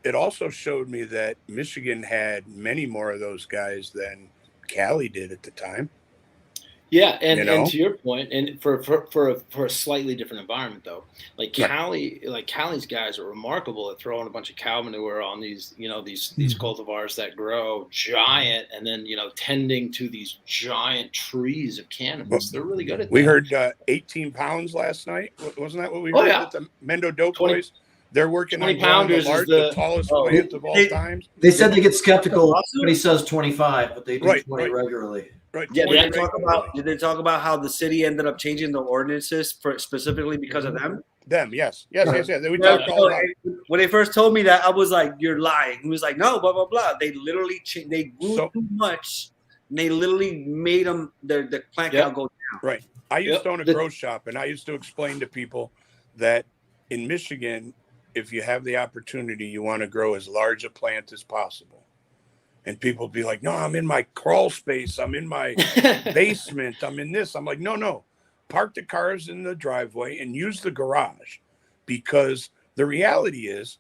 it also showed me that Michigan had many more of those guys than Cali did at the time. Yeah, and to your point, and for a slightly different environment though, like Cali's guys are remarkable at throwing a bunch of cow manure on these cultivars that grow giant, and then tending to these giant trees of cannabis. They're really good at that. We heard 18 pounds last night. Wasn't that what we heard at the Mendo Dope Boys? They're working on pounders the tallest plant of all time. They said they get skeptical when he says 25, but they do 20 regularly. Right. Yeah, did they talk about how the city ended up changing the ordinances for specifically because of them? Yes. We talked all about it. When they first told me that, I was like, "You're lying." He was like, "No, blah blah blah." They literally they grew too much, and they literally made them the plant count go down. Right. I used to own a grow shop, and I used to explain to people that in Michigan, if you have the opportunity, you want to grow as large a plant as possible. And people would be like, no, I'm in my crawl space. I'm in my basement. I'm in this. I'm like, no. Park the cars in the driveway and use the garage, because the reality is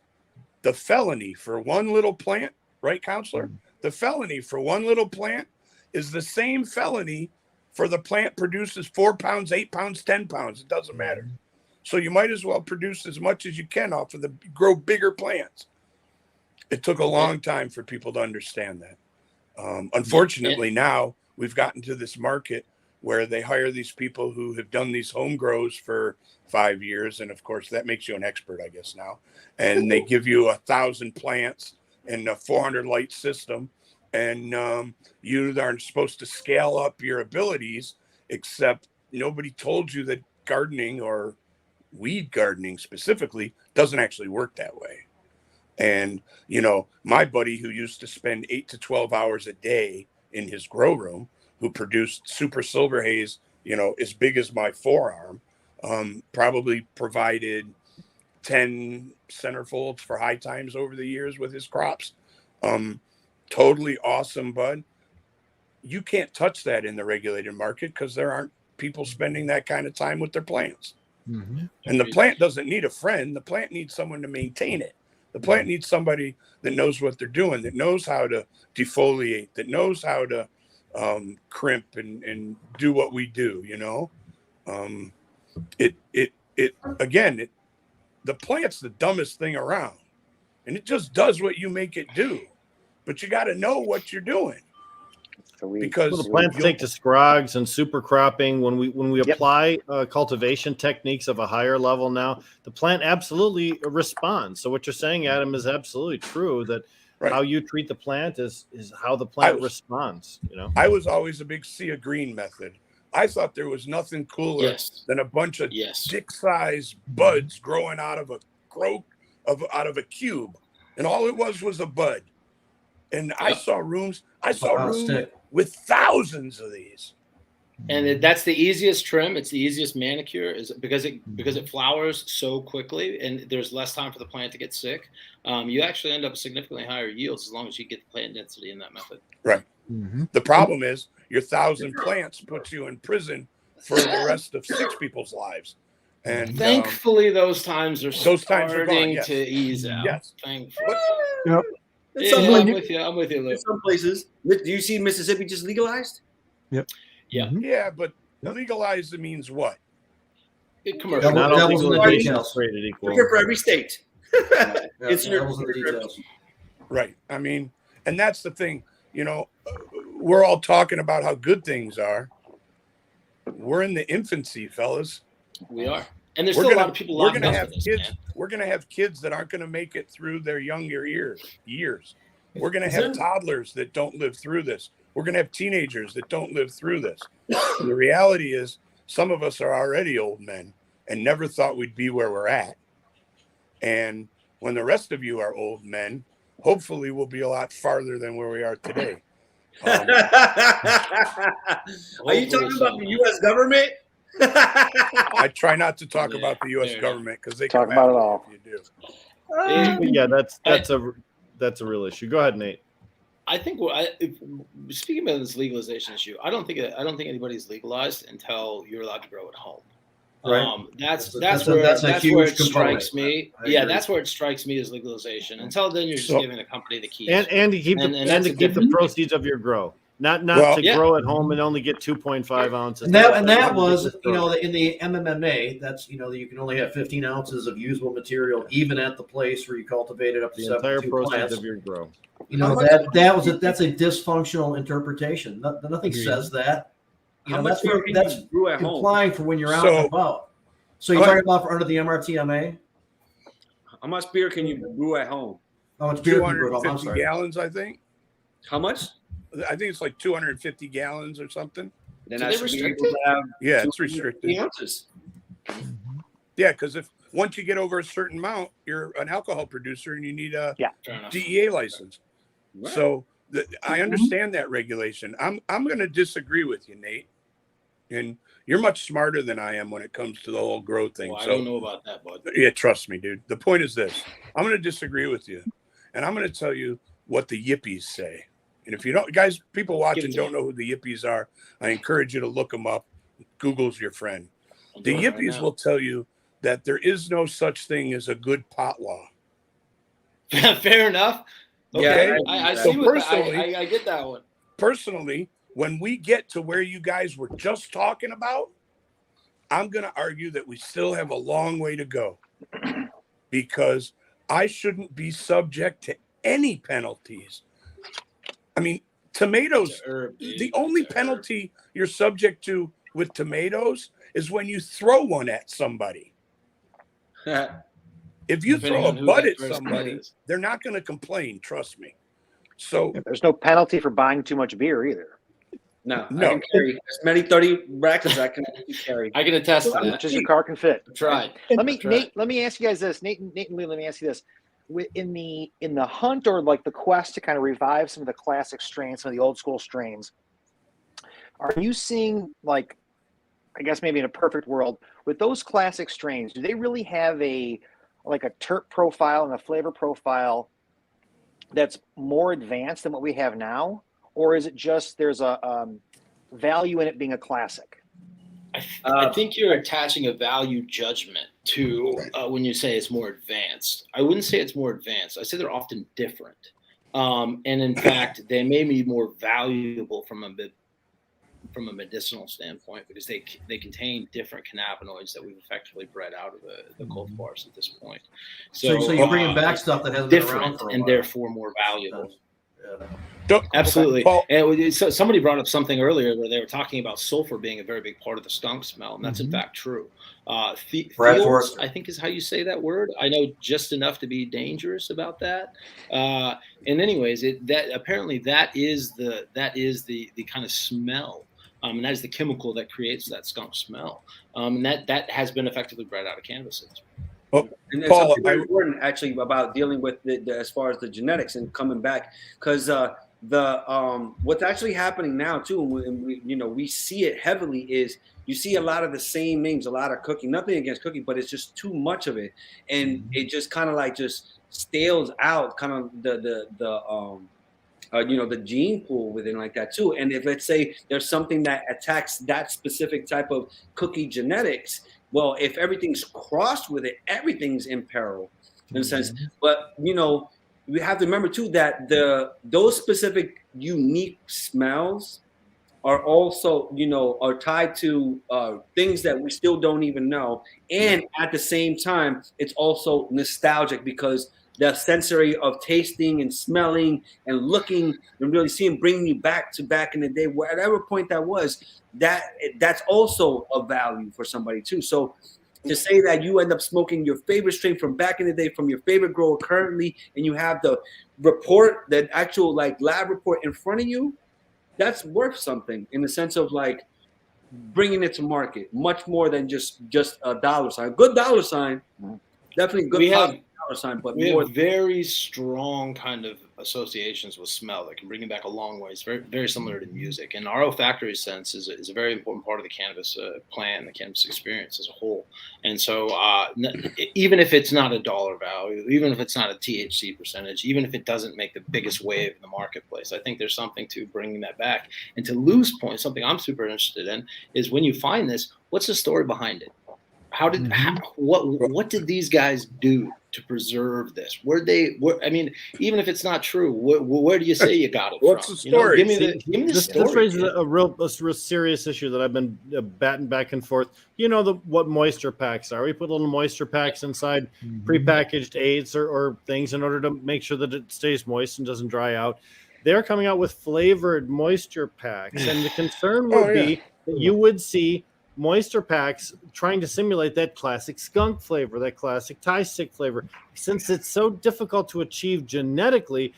the felony for one little plant, right, counselor? The felony for one little plant is the same felony for the plant produces 4 pounds, 8 pounds, 10 pounds. It doesn't matter. So you might as well produce as much as you can off of grow bigger plants. It took a long time for people to understand that. Unfortunately, now we've gotten to this market where they hire these people who have done these home grows for 5 years. And of course, that makes you an expert, I guess, now. And they give you 1,000 plants and a 400 light system. And you aren't supposed to scale up your abilities, except nobody told you that gardening, or weed gardening specifically, doesn't actually work that way. And, my buddy who used to spend 8 to 12 hours a day in his grow room, who produced super silver haze, as big as my forearm, probably provided 10 centerfolds for high times over the years with his crops. Totally awesome, bud. You can't touch that in the regulated market because there aren't people spending that kind of time with their plants. Mm-hmm. And the plant doesn't need a friend. The plant needs someone to maintain it. The plant needs somebody that knows what they're doing, that knows how to defoliate, that knows how to, crimp and do what we do, you know. The plant's the dumbest thing around, and it just does what you make it do, but you got to know what you're doing. Because the plants take to scrogs and super cropping. When we apply cultivation techniques of a higher level now, the plant absolutely responds. So what you're saying, Adam, is absolutely true, that how you treat the plant is how the plant responds. You know, I was always a big sea of green method. I thought there was nothing cooler than a bunch of dick-sized buds growing out of a cube, and all it was a bud. And I saw rooms with thousands of these. And that's the easiest trim. It's the easiest manicure, is because it flowers so quickly, and there's less time for the plant to get sick. You actually end up significantly higher yields as long as you get the plant density in that method. Right. The problem is your 1,000 plants puts you in prison for the rest of 6 people's lives. And thankfully, those times are starting gone, to ease out. Yes. Thankfully. Yep. I'm with you, Lou. In some places, do you see Mississippi just legalized? Yep. Yeah. Yeah, but legalized means what? Commercial. Not all Devil's in the legalization details. is created equal. Different for every state. It's devil's in the details. Right. I mean, and that's the thing. You know, we're all talking about how good things are. We're in the infancy, fellas. We are. And there's still a lot of people locked up for this, man. We're going to have kids that aren't going to make it through their younger years. We're going to have toddlers that don't live through this. We're going to have teenagers that don't live through this. The reality is some of us are already old men and never thought we'd be where we're at. And when the rest of you are old men, hopefully we'll be a lot farther than where we are today. Are you talking about the U.S. government? I try not to talk about the U.S. government because they talk about it all. If you do. Yeah, that's a real issue. Go ahead, Nate. I think speaking about this legalization issue, I don't think anybody's legalized until you're allowed to grow at home. Right. That's a where huge it strikes component. me. Yeah, that's where it strikes me as legalization. Until then, you're just giving a company the keys. And to keep the proceeds of your grow. Not to grow at home and only get 2.5 ounces. And that was, you know, in the MMMA, that's, you know, you can only have 15 ounces of usable material, even at the place where you cultivated up to the entire 72 proceeds plants. of your grow. You know, that's a dysfunctional interpretation. Nothing says that. You know, that's implying for when you're out and about. So you're talking about for under the MRTMA? How much beer can you brew at home? How much beer can you brew at home? 250 gallons, I think. How much? I think it's like 250 gallons or something. Then I should be able to have it's restricted. Ounces. Yeah, because once you get over a certain amount, you're an alcohol producer and you need a DEA license. Right. So I understand that regulation. I'm going to disagree with you, Nate. And you're much smarter than I am when it comes to the whole grow thing. Well, I don't know about that, bud. Yeah, trust me, dude. The point is this. I'm going to disagree with you. And I'm going to tell you what the yippies say. And if you don't, guys, people watching don't know who the yippies are, I encourage you to look them up. Google's your friend. The yippies will tell you that there is no such thing as a good pot law. Fair enough. Okay. Yeah, I see I get that one. Personally, when we get to where you guys were just talking about, I'm going to argue that we still have a long way to go because I shouldn't be subject to any penalties. I mean, tomatoes, the only penalty you're subject to with tomatoes is when you throw one at somebody. If you throw a bud at somebody, they're not going to complain, trust me. So there's no penalty for buying too much beer either. No. I can carry as many 30 racks as I can carry. I can attest to that. Much as your car can fit. Try. Nate, let me ask you guys this. Nate and Lee, let me ask you this. In the hunt or like the quest to kind of revive some of the classic strains, some of the old school strains, are you seeing, like, I guess maybe in a perfect world, with those classic strains, do they really have a terp profile and a flavor profile that's more advanced than what we have now? Or is it just there's a value in it being a classic? I think you're attaching a value judgment to when you say it's more advanced. I wouldn't say it's more advanced. I say they're often different. And in fact, they may be more valuable from a from a medicinal standpoint, because they contain different cannabinoids that we've effectively bred out of the cultivars at this point. So you're bringing back stuff that hasn't been around different for a and while. therefore more valuable. Absolutely. Paul, And so somebody brought up something earlier where they were talking about sulfur being a very big part of the skunk smell, and that's in fact true. Brad Thiols, Forrester. I think is how you say that word. I know just enough to be dangerous about that. And anyways, apparently that is the kind of smell, and that is the chemical that creates that skunk smell, and that has been effectively bred out of cannabis. And there's Paul, something very important actually about dealing with the as far as the genetics and coming back, because what's actually happening now too, and we see it heavily, is you see a lot of the same names, a lot of cookie. Nothing against cookie, but it's just too much of it, and it just kind of like just stales out kind of the gene pool within like that too. And if let's say there's something that attacks that specific type of cookie genetics, well, if everything's crossed with it, everything's in peril in a sense. But we have to remember too that those specific unique smells are also are tied to things that we still don't even know, and at the same time it's also nostalgic, because the sensory of tasting and smelling and looking and really seeing, bringing you back to back in the day, whatever point that was, that's also a value for somebody too. So to say that you end up smoking your favorite strain from back in the day from your favorite grower currently, and you have the report, the actual like lab report in front of you, that's worth something in the sense of like bringing it to market, much more than just a dollar sign. Good dollar sign, definitely good dollar sign, but we more have very strong kind of associations with smell that can bring you back a long ways. Very, very similar to music, and our olfactory sense is a very important part of the cannabis plant, the cannabis experience as a whole. And so, even if it's not a dollar value, even if it's not a THC percentage, even if it doesn't make the biggest wave in the marketplace, I think there's something to bringing that back. And to Lou's point, something I'm super interested in is when you find this, what's the story behind it? What did these guys do to preserve this? I mean, even if it's not true, where do you say you got it What's from? the story? Give me the story. This raises a real serious issue that I've been batting back and forth. What moisture packs are. We put little moisture packs inside prepackaged aids or things in order to make sure that it stays moist and doesn't dry out. They're coming out with flavored moisture packs, and the concern would be that you would see moisture packs trying to simulate that classic skunk flavor, that classic Thai stick flavor. Since it's so difficult to achieve genetically,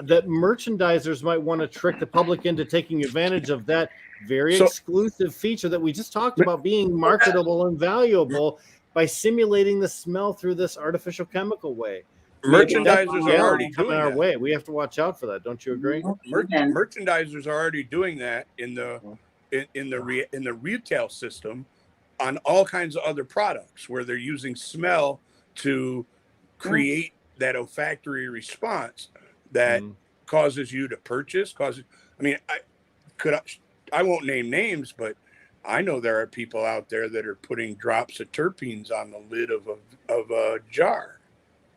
that merchandisers might want to trick the public into taking advantage of that very exclusive feature that we just talked about being marketable and valuable by simulating the smell through this artificial chemical way. Merchandisers are already coming doing our that. way. We have to watch out for that. Don't you agree? Merchandisers are already doing that in the retail system on all kinds of other products, where they're using smell to create that olfactory response that causes you to purchase. I won't name names, but I know there are people out there that are putting drops of terpenes on the lid of a jar.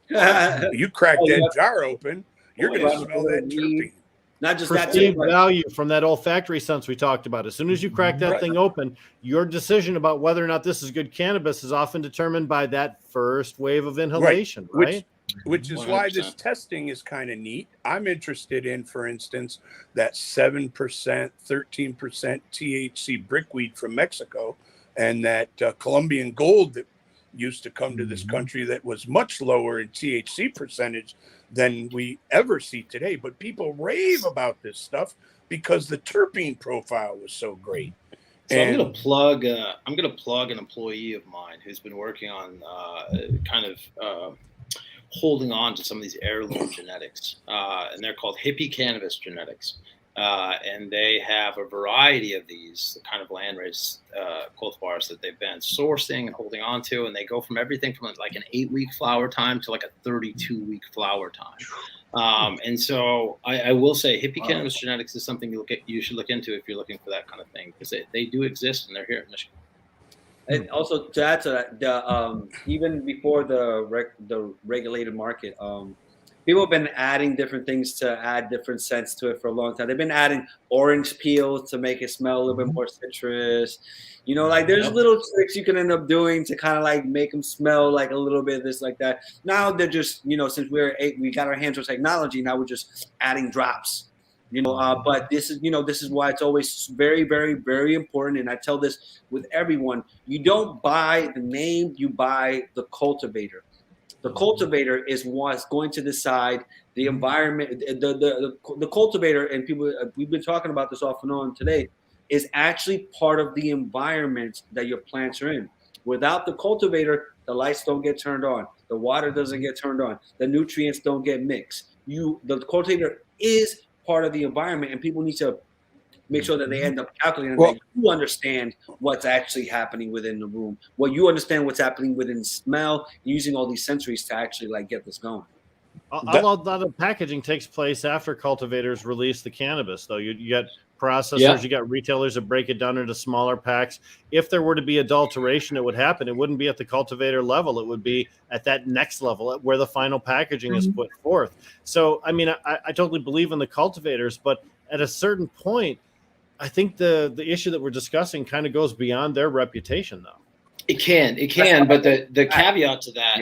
You crack that jar open, you're going to smell that terpene. Not just perceived that value from that olfactory sense we talked about. As soon as you crack that thing open, your decision about whether or not this is good cannabis is often determined by that first wave of inhalation, right? Which is 100%. Why this testing is kind of neat. I'm interested in, for instance, that 7%, 13% THC brickweed from Mexico, and that Colombian gold that used to come to this country that was much lower in THC percentage than we ever see today. But people rave about this stuff because the terpene profile was so great. So I'm going to plug an employee of mine who's been working on holding on to some of these heirloom genetics, and they're called hippie cannabis genetics. And they have a variety of these kind of landrace cultivars that they've been sourcing and holding on to, and they go from everything from like an 8-week flower time to like a 32-week flower time. And so I will say hippie cannabis genetics is something you should look into if you're looking for that kind of thing, because they do exist and they're here in Michigan. And also to add to that, even before the regulated market, people have been adding different things to add different scents to it for a long time. They've been adding orange peels to make it smell a little bit more citrus. You know, like there's little tricks you can end up doing to kind of like make them smell like a little bit of this, like that. Now they're just, you know, since we got our hands on technology, now we're just adding drops. You know, but this is why it's always very, very, very important. And I tell this with everyone: you don't buy the name, you buy the cultivator. The cultivator is what's going to decide the environment. The cultivator, and people, we've been talking about this off and on today, is actually part of the environment that your plants are in. Without the cultivator, the lights don't get turned on, the water doesn't get turned on, the nutrients don't get mixed. The cultivator is part of the environment, and people need to make sure that they end up calculating that you understand what's actually happening within the room, you understand what's happening within smell, using all these sensories to actually like get this going. A lot of packaging takes place after cultivators release the cannabis, though. You get processors, you got retailers that break it down into smaller packs. If there were to be adulteration, it would happen. It wouldn't be at the cultivator level. It would be at that next level where the final packaging is put forth. So, I mean, I totally believe in the cultivators, but at a certain point, I think the issue that we're discussing kind of goes beyond their reputation, though. It can, but the caveat to that,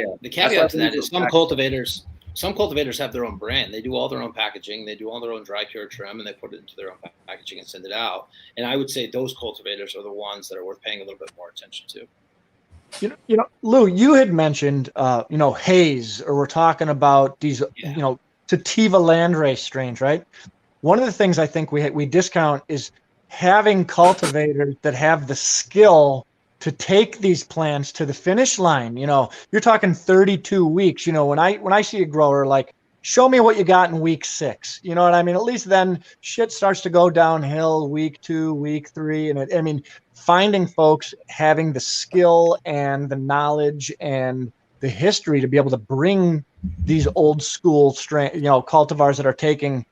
is some cultivators have their own brand. They do all their own packaging. They do all their own dry cure trim, and they put it into their own packaging and send it out. And I would say those cultivators are the ones that are worth paying a little bit more attention to. You know, Lou, you had mentioned, haze, or we're talking about these, sativa landrace strains, right? One of the things I think we discount is having cultivators that have the skill to take these plants to the finish line. You know, you're talking 32 weeks. You know, when I see a grower, like, show me what you got in week 6. You know what I mean? At least then shit starts to go downhill week 2, week 3. And finding folks having the skill and the knowledge and the history to be able to bring these old school strain, cultivars that are taking,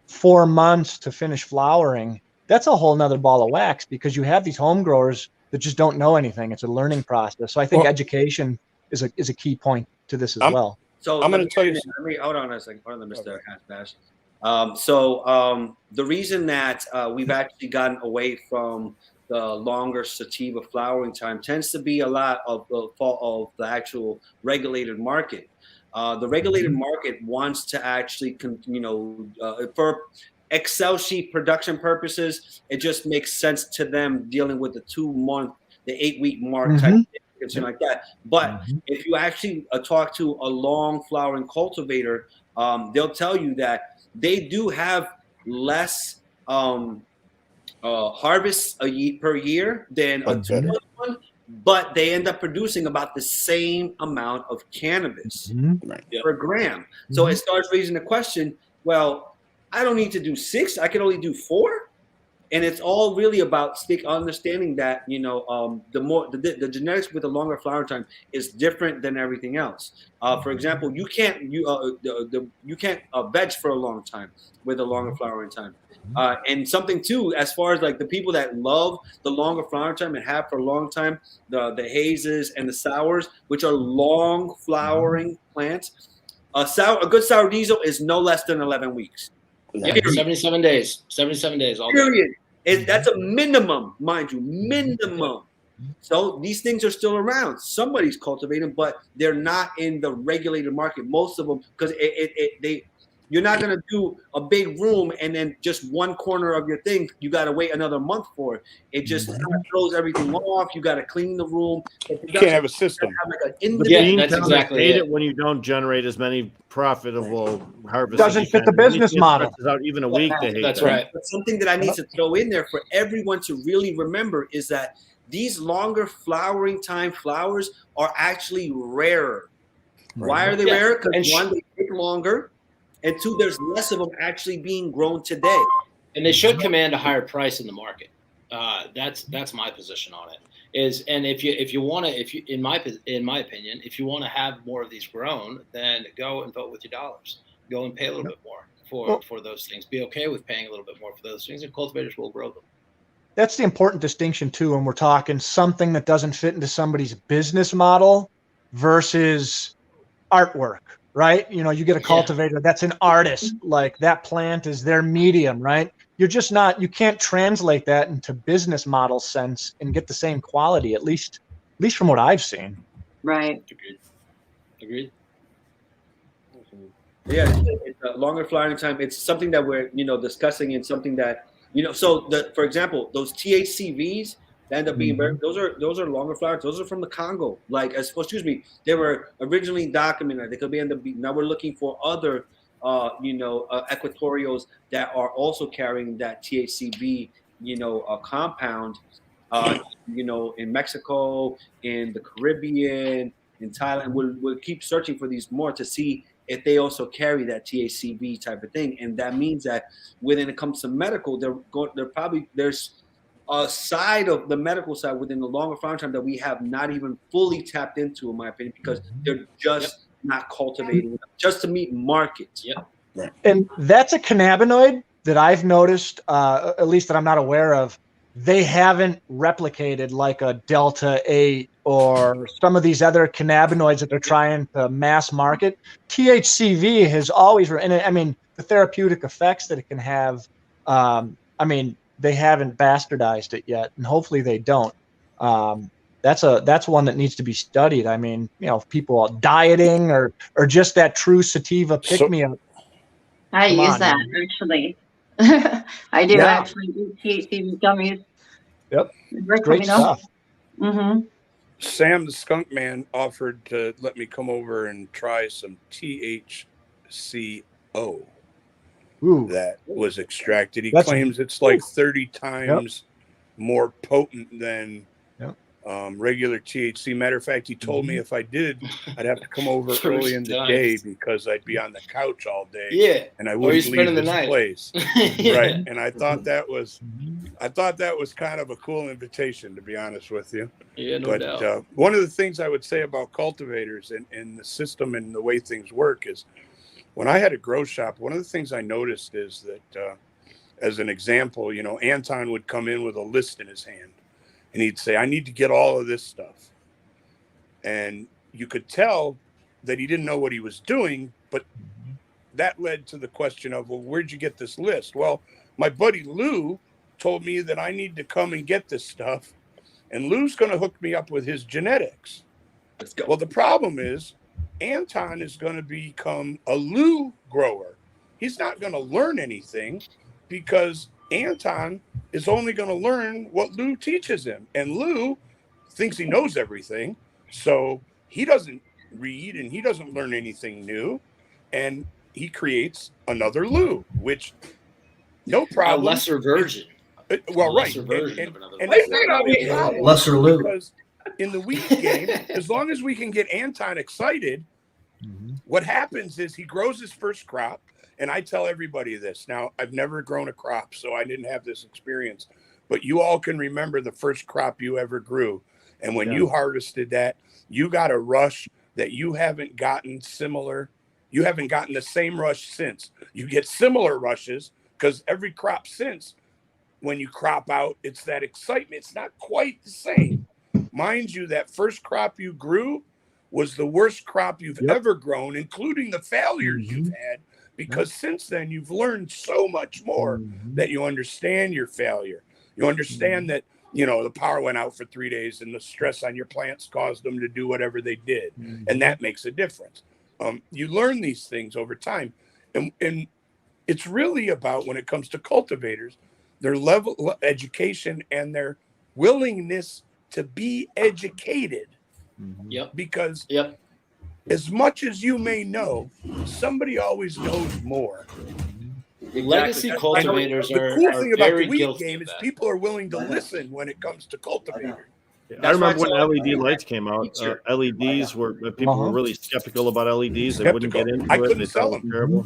4 months to finish flowering. That's a whole nother ball of wax, because you have these home growers that just don't know anything. It's a learning process. So I think education is a key point to this as well. So I'm going to tell you. Hold on a second, Mr. Hash. The reason that we've actually gotten away from the longer sativa flowering time tends to be a lot of the actual regulated market. The regulated market wants to actually, for Excel sheet production purposes, it just makes sense to them dealing with the 2-month, the 8-week mark type of thing, like that. But if you actually talk to a long flowering cultivator, they'll tell you that they do have less harvests per year than a 2-month one, but they end up producing about the same amount of cannabis per gram. So it starts raising the question, well, I don't need to do 6. I can only do 4. And it's all really about understanding that, the genetics with a longer flowering time is different than everything else. For example, you can't veg for a long time with a longer flowering time. And something too, as far as like the people that love the longer flowering time and have for a long time, the hazes and the sours, which are long flowering plants, a good sour diesel is no less than 11 weeks. Yeah, 77 days. 77 days. All period. That's a minimum, mind you, minimum. So these things are still around. Somebody's cultivating, but they're not in the regulated market. Most of them, because you're not going to do a big room and then just one corner of your thing, you got to wait another month for it. It just throws everything off. You got to clean the room. You can't have a system. That's exactly it. When you don't generate as many profitable harvests, doesn't fit the business model. Out even a week. That's right. But something that I need to throw in there for everyone to really remember is that these longer flowering time flowers are actually rarer. Why are they rarer? Because one, they take longer. And 2, there's less of them actually being grown today. And they should command a higher price in the market. That's my position on it. And in my opinion, if you want to have more of these grown, then go and vote with your dollars. Go and pay a little bit more for those things. Be okay with paying a little bit more for those things, and cultivators will grow them. That's the important distinction too, when we're talking something that doesn't fit into somebody's business model versus artwork. right? You know, you get a cultivator that's an artist, like that plant is their medium, right? You're just not, you can't translate that into business model sense and get the same quality, at least from what I've seen. Right. Agreed. Yeah, it's a longer flowering time. It's something that we're, discussing, and something that, so for example, those THCVs that end up being those are longer flowers. Those are from the Congo. They were originally documented. They could be now we're looking for other, equatorials that are also carrying that THCV, compound, in Mexico, in the Caribbean, in Thailand. We'll keep searching for these more to see if they also carry that THCV type of thing. And that means that when it comes to medical, there's a side of the medical side within the longer farm time that we have not even fully tapped into, in my opinion, because they're just not cultivating just to meet markets. And that's a cannabinoid that I've noticed, at least that I'm not aware of, they haven't replicated like a Delta 8 or some of these other cannabinoids that they're trying to mass market. THCV has always, and I mean, the therapeutic effects that it can have, they haven't bastardized it yet, and hopefully they don't. That's one that needs to be studied. I mean, people dieting or just that true sativa pick-me-up. I use that actually. I do actually do THC gummies. Yep. Great stuff. Mm-hmm. Sam the Skunk Man offered to let me come over and try some THCO that was extracted. He claims it's like 30 times more potent than regular THC. Matter of fact, he told me if I did, I'd have to come over early in the day because I'd be on the couch all day. Yeah, and I wouldn't leave this place. Yeah. Right, and I thought that was kind of a cool invitation, to be honest with you. Yeah, no doubt. One of the things I would say about cultivators and the system and the way things work is, when I had a grow shop, one of the things I noticed is that, as an example, Anton would come in with a list in his hand. And he'd say, I need to get all of this stuff. And you could tell that he didn't know what he was doing, but that led to the question of, well, where'd you get this list? Well, my buddy Lou told me that I need to come and get this stuff. And Lou's going to hook me up with his genetics. Let's go. Well, the problem is Anton is going to become a Lou grower. He's not going to learn anything because Anton is only going to learn what Lou teaches him. And Lou thinks he knows everything. So he doesn't read and he doesn't learn anything new. And he creates another Lou, which no problem. A lesser version. Well, right. Lesser version of another and that's not a problem. Lesser Lou. Because in the weed game, as long as we can get Anton excited, what happens is he grows his first crop. And I tell everybody this. Now, I've never grown a crop, so I didn't have this experience. But you all can remember the first crop you ever grew. And when you harvested that, you got a rush that you haven't gotten similar. You haven't gotten the same rush since. You get similar rushes because every crop since, when you crop out, it's that excitement. It's not quite the same. Mind you, that first crop you grew was the worst crop you've ever grown, including the failures you've had. Because since then, you've learned so much more that you understand your failure. You understand that, the power went out for 3 days and the stress on your plants caused them to do whatever they did. And that makes a difference. You learn these things over time. And it's really about, when it comes to cultivators, their level of education and their willingness to be educated. Because as much as you may know, somebody always knows more. Legacy cultivators the cool thing about very the weed guilty game of is that. people are willing to listen when it comes to cultivators. I remember when LED lights came out. LEDs were people were really skeptical about LEDs. They wouldn't get into it. They thought it was terrible.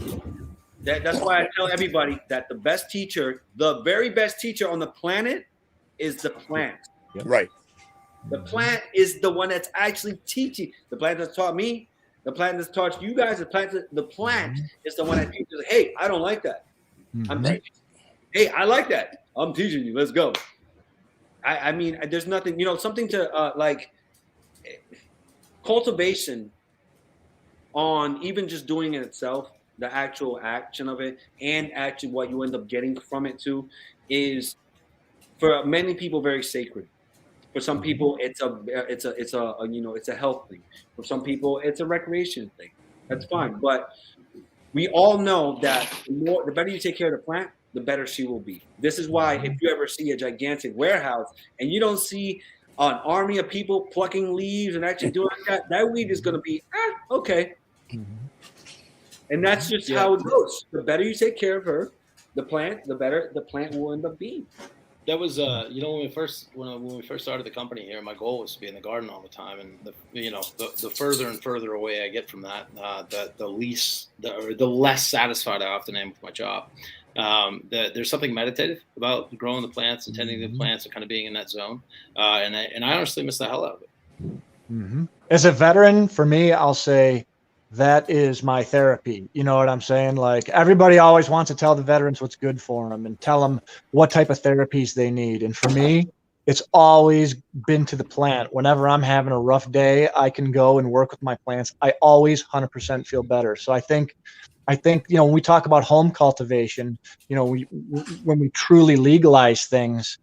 That's why I tell everybody that the best teacher, the very best teacher on the planet, is the plant. Right. The plant is the one that's actually teaching. The plant that's taught me, the plant that's taught you guys, the plant is the one that teaches, hey, I don't like that. I'm teaching. Hey, I like that. I'm teaching you. Let's go. I mean, there's nothing, something to like cultivation on even just doing it itself, the actual action of it, and actually what you end up getting from it too, is for many people very sacred. For some people, it's a health thing. For some people, it's a recreation thing. That's fine. But we all know that the better you take care of the plant, the better she will be. This is why if you ever see a gigantic warehouse and you don't see an army of people plucking leaves and actually doing that weed is going to be okay. And that's just how it goes. The better you take care of her, the plant, the better the plant will end up being. That was, when we first started the company here, my goal was to be in the garden all the time, and the further and further away I get from that, the less satisfied I often am with my job. There's something meditative about growing the plants and tending the plants and kind of being in that zone, and I honestly miss the hell out of it. As a veteran, for me, I'll say that is my therapy. You know what I'm saying? Like, everybody always wants to tell the veterans what's good for them and tell them what type of therapies they need. And for me, it's always been to the plant. Whenever I'm having a rough day, I can go and work with my plants. I always 100% feel better. So I think, when we talk about home cultivation, when we truly legalize things,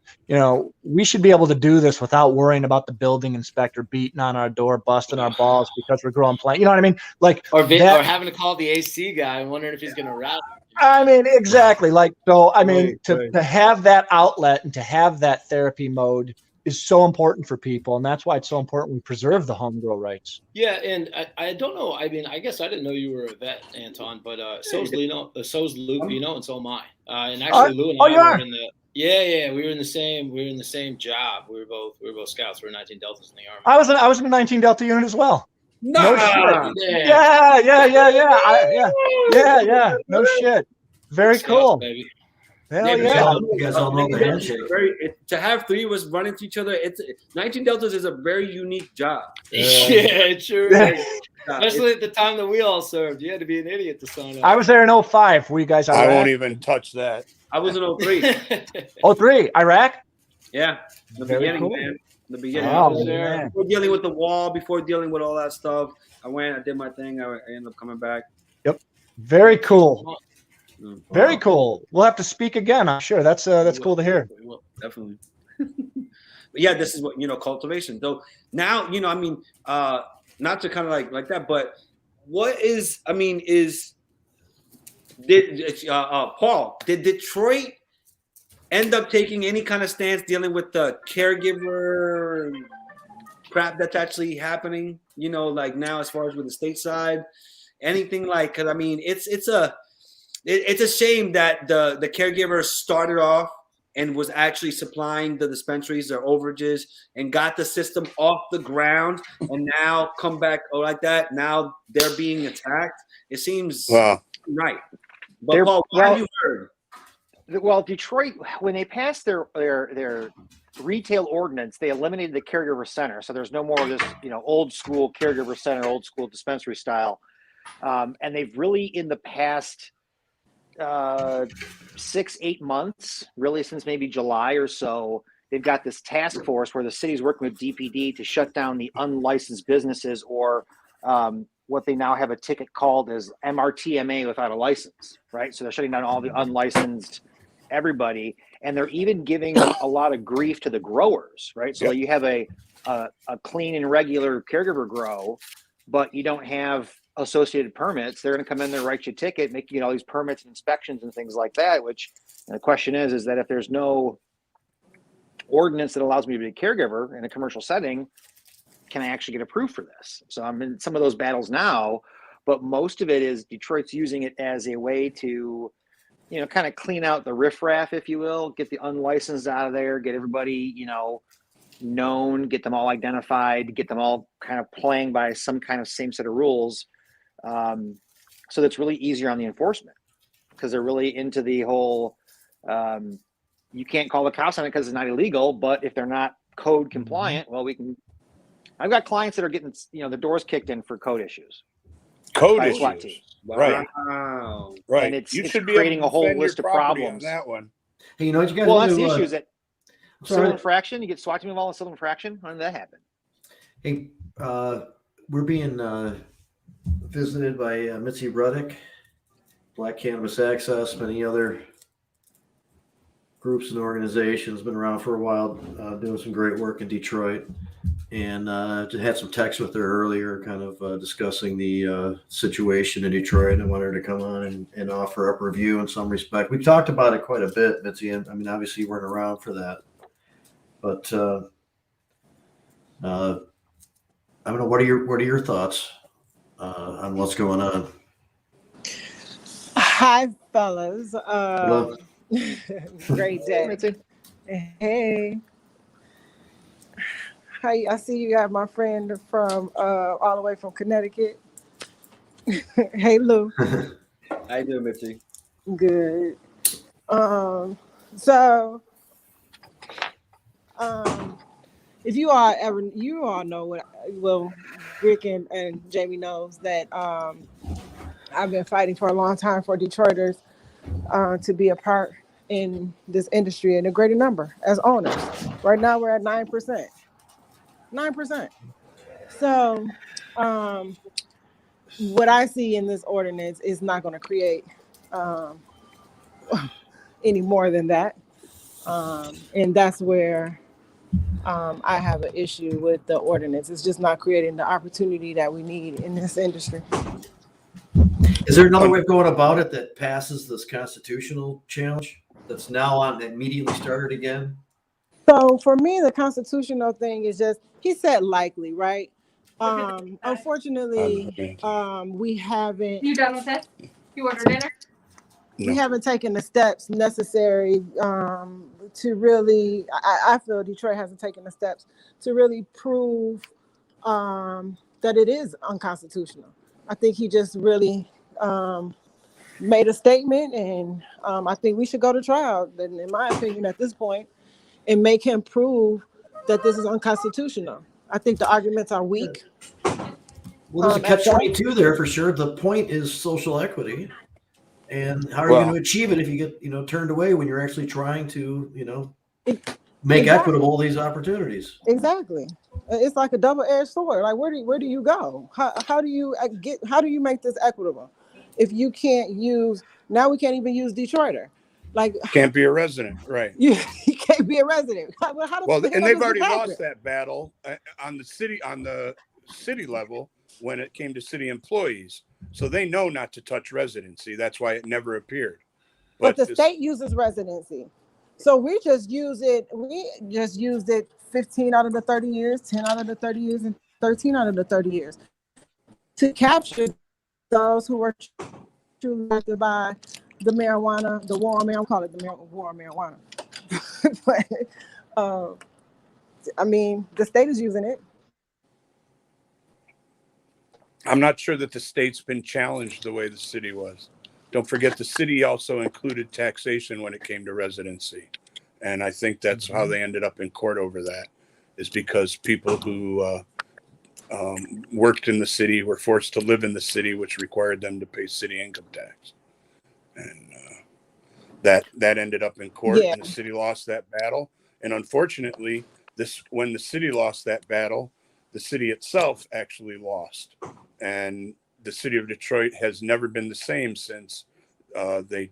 we should be able to do this without worrying about the building inspector beating on our door, busting our balls because we're growing plants. You know what I mean? Like, or having to call the AC guy and wondering if he's going to route. I mean, exactly. Like, so, I mean, to have that outlet and to have that therapy mode is so important for people. And that's why it's so important we preserve the home grow rights. Yeah. And I don't know. I mean, I guess I didn't know you were a vet, Anton, but so's Lou Pino, and so am I. And actually Lou and I were in the, we were in the same job. We were both scouts. We were 19 Deltas in the Army. I was in the 19 Delta unit as well. No shit. Yeah. Yeah. No shit. Very cool. Baby. Hell yeah. You guys all know the handshake. To have three of us run into each other, 19 Deltas is a very unique job. Yeah, it sure is. Especially at the time that we all served. You had to be an idiot to sign up. I was there in 05. Were you guys Iraq? I won't even touch that. I was in 03. 03, Iraq? Yeah. The Very beginning, cool. man. The beginning. Oh, I was there. man. Before dealing with the wall, before dealing with all that stuff, I did my thing. I ended up coming back. Yep. Very cool. Very cool. We'll have to speak again, I'm sure. That's cool to hear. Definitely. But yeah, this is what, cultivation. Though now, not to kind of like that, but what is, Paul, did Detroit end up taking any kind of stance dealing with the caregiver crap that's actually happening, like now as far as with the state side, anything like, cause it's a shame that the caregiver started off and was actually supplying the dispensaries their overages and got the system off the ground, and now come back like that. Now they're being attacked. It seems right. But Paul, what have you heard? Well, Detroit, when they passed their retail ordinance, they eliminated the caregiver center. So there's no more of this, old school caregiver center, old school dispensary style. And they've really, in the past 6-8 months, really since maybe July or so, they've got this task force where the city's working with DPD to shut down the unlicensed businesses, or what they now have a ticket called as MRTMA without a license, right? So they're shutting down all the unlicensed everybody, and they're even giving a lot of grief to the growers, right? So you have a clean and regular caregiver grow, but you don't have associated permits. They're going to come in there, write you a ticket, make all these permits and inspections and things like that, which, and the question is that if there's no ordinance that allows me to be a caregiver in a commercial setting, can I actually get approved for this? So I'm in some of those battles now, but most of it is Detroit's using it as a way to, kind of clean out the riffraff, if you will, get the unlicensed out of there, get everybody, known, get them all identified, get them all kind of playing by some kind of same set of rules. So that's really easier on the enforcement, because they're really into the whole, you can't call the cops on it because it's not illegal, but if they're not code compliant, well, I've got clients that are getting, the doors kicked in for code issues. Code issues. issues. Right. Wow. Right. And it's should be creating able to a whole defend your list of property on problems. that one. Hey, you know what you guys Well, want that's to the issue, is that civil sorry. infraction, you get SWAT team involved in civil infraction. When did that happen? Hey, we're being visited by Mitzi Ruddick, Black Cannabis Access, many other groups and organizations. Been around for a while, doing some great work in Detroit. And just had some text with her earlier, kind of discussing the situation in Detroit. I wanted her to come on and offer up a review in some respect. We talked about it quite a bit, Mitzi. And I mean, obviously you weren't around for that, but I don't know. What are your thoughts on what's going on? Hi, fellas. Hello. Great day. Hey. Hi, I see you got my friend from all the way from Connecticut. Hey, Lou. How you doing, Mitzi? Good. If you all know what, well, Rick and Jamie knows that I've been fighting for a long time for Detroiters to be a part in this industry in a greater number as owners. Right now we're at 9%. 9%. So what I see in this ordinance is not going to create any more than that. And that's where I have an issue with the ordinance. It's just not creating the opportunity that we need in this industry. Is there another way of going about it that passes this constitutional challenge that's now on immediately started again? So for me, the constitutional thing is just, he said likely, right? Unfortunately, we haven't. You done with it? You ordered dinner? We haven't taken the steps necessary to really, I feel Detroit hasn't taken the steps to really prove that it is unconstitutional. I think he just really made a statement, and I think we should go to trial, in my opinion, at this point, and make him prove that this is unconstitutional. I think the arguments are weak. Well, there's a catch-22 there for sure. The point is social equity. And how are you going to achieve it if you get, turned away when you're actually trying to, make equitable these opportunities? Exactly. It's like a double-edged sword. Like, where do you go? How do you make this equitable? If you can't use, now we can't even use Detroiter. Like, can't be a resident, right? You can't be a resident. And they've already lost that battle on the city level when it came to city employees. So they know not to touch residency. That's why it never appeared. But the state uses residency. So we just used it 15 out of the 30 years, 10 out of the 30 years, and 13 out of the 30 years to capture those who were truly affected by the marijuana, the war on marijuana. I'll call it the war on marijuana. But, I mean, the state is using it. I'm not sure that the state's been challenged the way the city was. Don't forget, the city also included taxation when it came to residency. And I think that's how they ended up in court over that, is because people who worked in the city were forced to live in the city, which required them to pay city income tax. And that ended up in court, and the city lost that battle. And unfortunately, when the city lost that battle, the city itself actually lost. And the city of Detroit has never been the same since they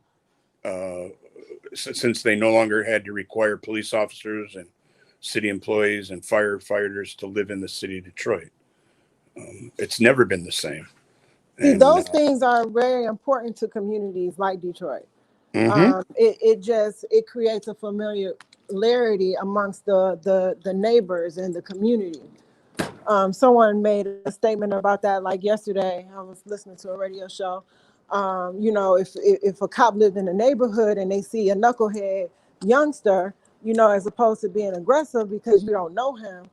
no longer had to require police officers and city employees and firefighters to live in the city of Detroit. It's never been the same. And those things are very important to communities like Detroit. Mm-hmm. It creates a familiarity amongst the neighbors and the community. Someone made a statement about that like yesterday. I was listening to a radio show. If a cop lived in a neighborhood and they see a knucklehead youngster, as opposed to being aggressive because you don't know him,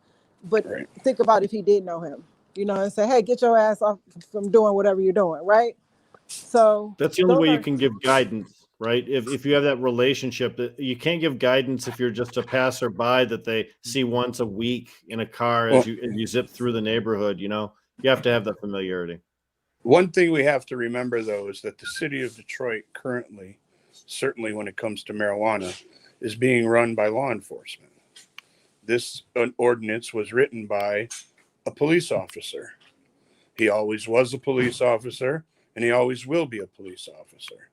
but think about if he did know him, and say, hey, get your ass off from doing whatever you're doing, right? So that's the only way you can give guidance, right? If you have that relationship, you can't give guidance if you're just a passerby that they see once a week in a car as you zip through the neighborhood. You have to have that familiarity. One thing we have to remember, though, is that the city of Detroit currently, certainly when it comes to marijuana, is being run by law enforcement. This ordinance was written by a police officer. He always was a police officer, and he always will be a police officer.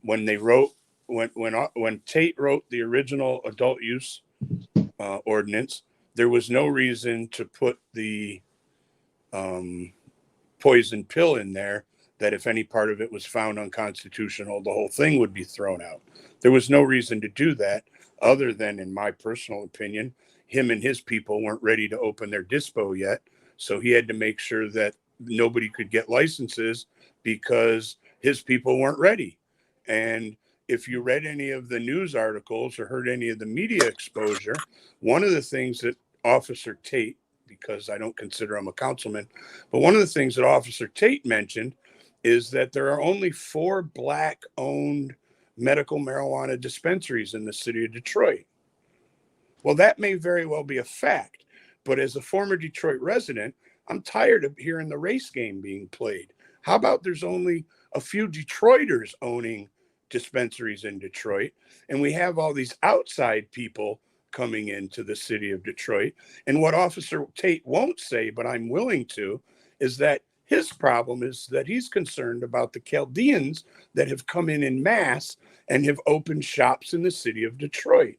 When Tate wrote the original adult use ordinance, there was no reason to put the poison pill in there, that if any part of it was found unconstitutional, the whole thing would be thrown out. There was no reason to do that, other than, in my personal opinion, him and his people weren't ready to open their dispo yet. So he had to make sure that nobody could get licenses because his people weren't ready. And if you read any of the news articles or heard any of the media exposure, one of the things that Officer Tate, because I don't consider him a councilman, but one of the things that Officer Tate mentioned is that there are only 4 Black-owned medical marijuana dispensaries in the city of Detroit. Well, that may very well be a fact, but as a former Detroit resident, I'm tired of hearing the race game being played. How about there's only a few Detroiters owning dispensaries in Detroit, and we have all these outside people coming into the city of Detroit? And what Officer Tate won't say, but I'm willing to, is that his problem is that he's concerned about the Chaldeans that have come in mass and have opened shops in the city of Detroit.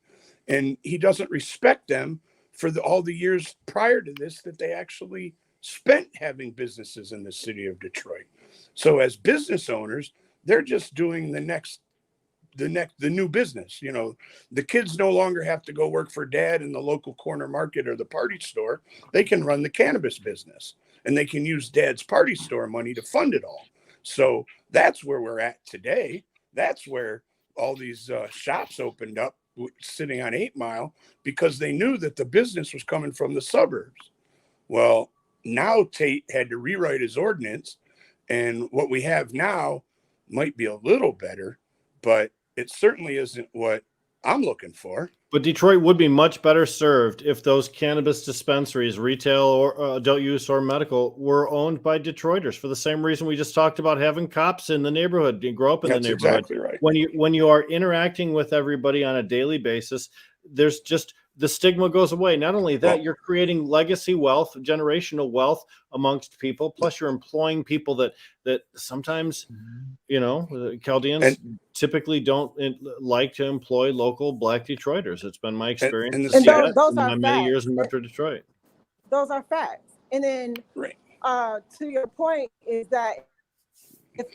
And he doesn't respect them for all the years prior to this that they actually spent having businesses in the city of Detroit. So as business owners, they're just doing the new business. You know, the kids no longer have to go work for dad in the local corner market or the party store. They can run the cannabis business, and they can use dad's party store money to fund it all. So that's where we're at today. That's where all these shops opened up sitting on 8 Mile, because they knew that the business was coming from the suburbs. Well, now Tate had to rewrite his ordinance, and what we have now might be a little better, but it certainly isn't what I'm looking for. But Detroit would be much better served if those cannabis dispensaries, retail or adult use or medical, were owned by Detroiters, for the same reason we just talked about having cops in the neighborhood. You grow up in the neighborhood. Exactly right. When you are interacting with everybody on a daily basis, there's just the stigma goes away. Not only that, you're creating legacy wealth, generational wealth amongst people. Plus, you're employing people that sometimes, you know, Chaldeans typically don't like to employ local Black Detroiters. It's been my experience and those in my many years in Metro Detroit. Those are facts. And then, to your point, is that if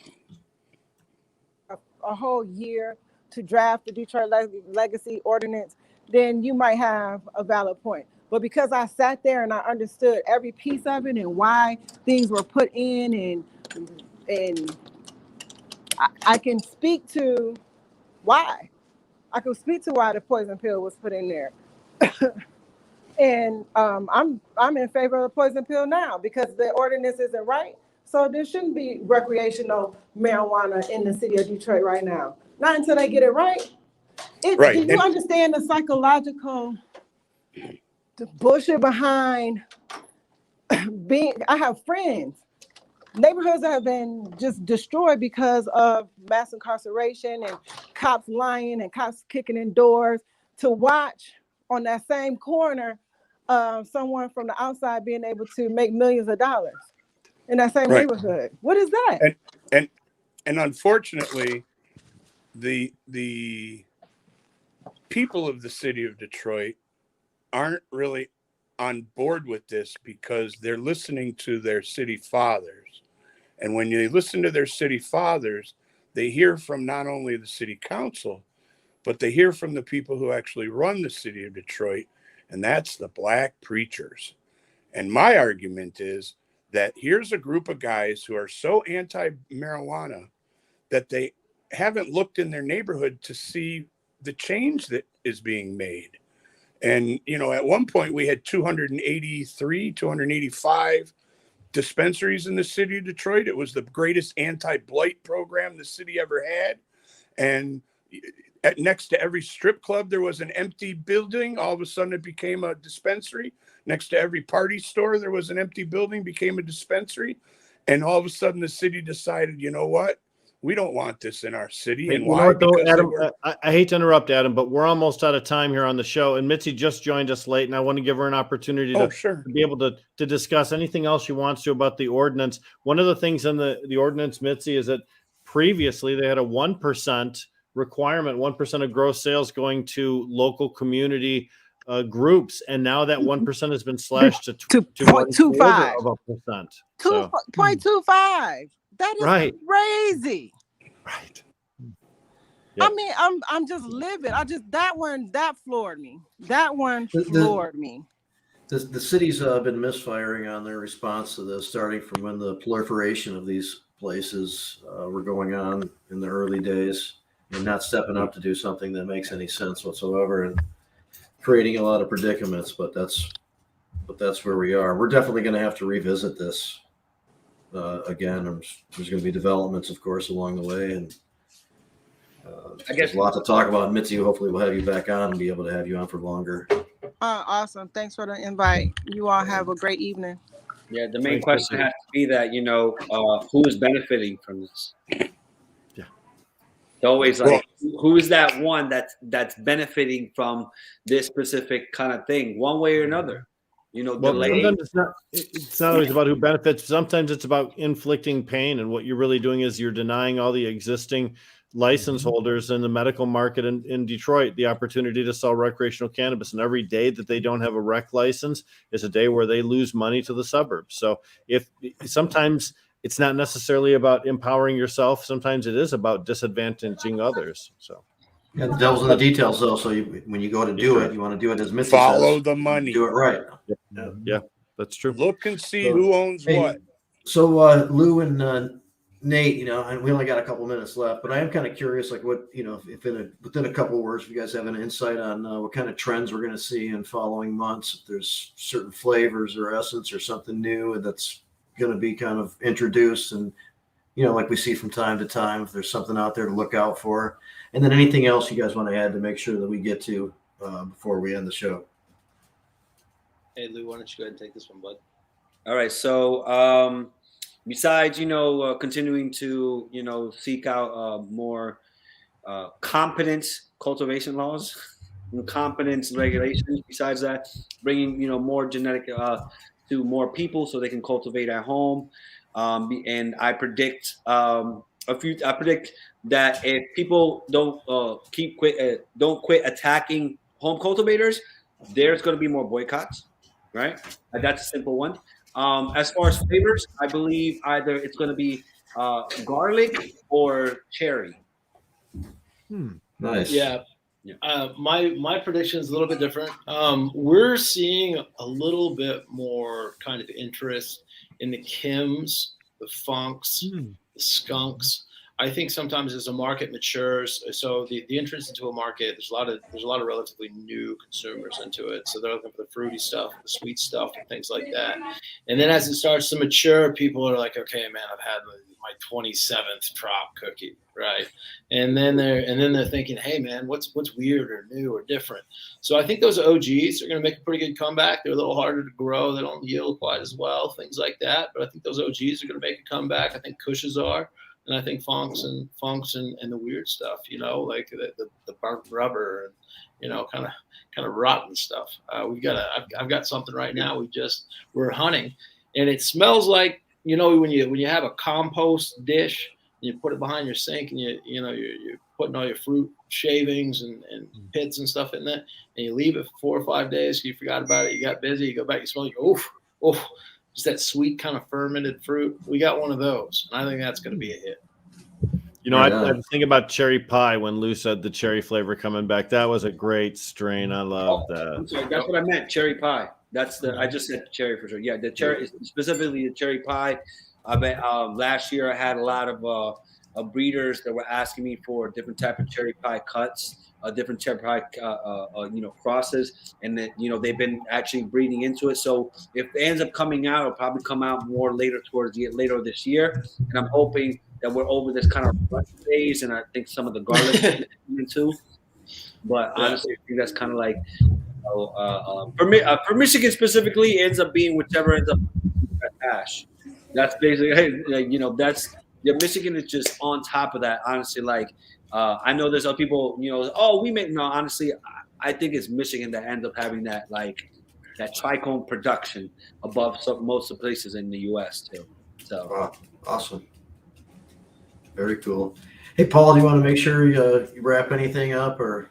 a whole year to draft the Detroit Legacy Ordinance, then you might have a valid point. But because I sat there and I understood every piece of it and why things were put in, and I can speak to why. I can speak to why the poison pill was put in there. And I'm in favor of the poison pill now because the ordinance isn't right. So there shouldn't be recreational marijuana in the city of Detroit right now. Not until they get it right. Do you understand the psychological bullshit behind I have friends, neighborhoods that have been just destroyed because of mass incarceration and cops lying and cops kicking in doors, to watch on that same corner someone from the outside being able to make millions of dollars in that same neighborhood. What is that? And unfortunately, the people of the city of Detroit aren't really on board with this because they're listening to their city fathers. And when you listen to their city fathers, they hear from not only the city council, but they hear from the people who actually run the city of Detroit, and that's the Black preachers. And my argument is that here's a group of guys who are so anti-marijuana that they haven't looked in their neighborhood to see the change that is being made. And, you know, at one point we had 285 dispensaries in the city of Detroit. It was the greatest anti-blight program the city ever had. And next to every strip club, there was an empty building. All of a sudden it became a dispensary. Next to every party store, there was an empty building, became a dispensary. And all of a sudden the city decided, you know what? We don't want this in our city. Hey, And you know why? what, though, Because they Adam, were- I hate to interrupt, Adam, but we're almost out of time here on the show. And Mitzi just joined us late, and I want to give her an opportunity to, sure. to be able to discuss anything else she wants to about the ordinance. One of the things in the ordinance, Mitzi, is that previously they had a 1% requirement, 1% of gross sales going to local community groups, and now that 1% has been slashed to 0.25 of a percent. 2.25. That is Right. crazy. Right. I mean, I'm just livid. That floored me. That one floored me. The city's been misfiring on their response to this, starting from when the proliferation of these places were going on in the early days, and not stepping up to do something that makes any sense whatsoever, and creating a lot of predicaments. But that's where we are. We're definitely going to have to revisit this again. There's going to be developments, of course, along the way, and I guess there's a lot to talk about. Mitzi, hopefully we'll have you back on and be able to have you on for longer. Awesome. Thanks for the invite. You all have a great evening. Yeah, the main question has to be that, who is benefiting from this? Yeah. It's always like, who is that one that's benefiting from this specific kind of thing, one way or another? Delay. Sometimes it's not always about who benefits. Sometimes it's about inflicting pain, and what you're really doing is you're denying all the existing license holders in the medical market in Detroit the opportunity to sell recreational cannabis. And every day that they don't have a rec license is a day where they lose money to the suburbs. So sometimes it's not necessarily about empowering yourself. Sometimes it is about disadvantaging others. So yeah, the devil's in the details, though. So when you go to do it, you want to do it as Mitzi Follow says, the money. do it right. Yeah, that's true. Look and see who owns what. So Lou and Nate, and we only got a couple minutes left, but I am kind of curious, like what, if within a couple of words, if you guys have an insight on what kind of trends we're going to see in following months, if there's certain flavors or essence or something new that's going to be kind of introduced, and, like we see from time to time, if there's something out there to look out for, and then anything else you guys want to add to make sure that we get to before we end the show. Hey, Lou, why don't you go ahead and take this one, bud? All right. So, besides, continuing to, seek out more competence cultivation laws and competence regulations, besides that, bringing, more genetic to more people so they can cultivate at home. And I predict that if people don't quit attacking home cultivators, there's going to be more boycotts, right? That's a simple one. As far as flavors, I believe either it's going to be garlic or cherry. Nice. Yeah. My prediction is a little bit different. We're seeing a little bit more kind of interest in the Kims, the Funks, the Skunks. I think sometimes as the market matures, so the entrance into a market, there's a lot of relatively new consumers into it. So they're looking for the fruity stuff, the sweet stuff, and things like that. And then as it starts to mature, people are like, okay, man, I've had my 27th trop cookie, right? And then they're thinking, hey, man, what's weird or new or different? So I think those OGs are going to make a pretty good comeback. They're a little harder to grow. They don't yield quite as well, things like that. But I think those OGs are going to make a comeback. I think Kushes are. And I think funks and the weird stuff, like the burnt rubber and, kind of rotten stuff. I've got something right now. We're hunting, and it smells like, when you have a compost dish and you put it behind your sink and you're putting all your fruit shavings and pits and stuff in there, and you leave it for 4 or 5 days. You forgot about it. You got busy. You go back. You smell. You go, oof. Just that sweet kind of fermented fruit. We got one of those, and I think that's going to be a hit. I was thinking about cherry pie when Lou said the cherry flavor coming back. That was a great strain. I love that. I'm sorry, that's what I meant. Cherry pie. I just said cherry for sure. Yeah, the cherry, specifically the cherry pie. I bet last year I had a lot of breeders that were asking me for different type of cherry pie cuts, different cherry pie, crosses, and that they've been actually breeding into it. So if it ends up coming out, it'll probably come out more later this year. And I'm hoping that we're over this kind of rush phase, and I think some of the garlic coming too. But honestly, I think that's kind of like for Michigan specifically, it ends up being whichever ends up hash. That's basically Yeah, Michigan is just on top of that. Honestly, like I know there's other people, oh, we make no. Honestly, I think it's Michigan that ends up having that trichome production above most of the places in the U.S. too. So wow, awesome, very cool. Hey, Paul, do you want to make sure you wrap anything up or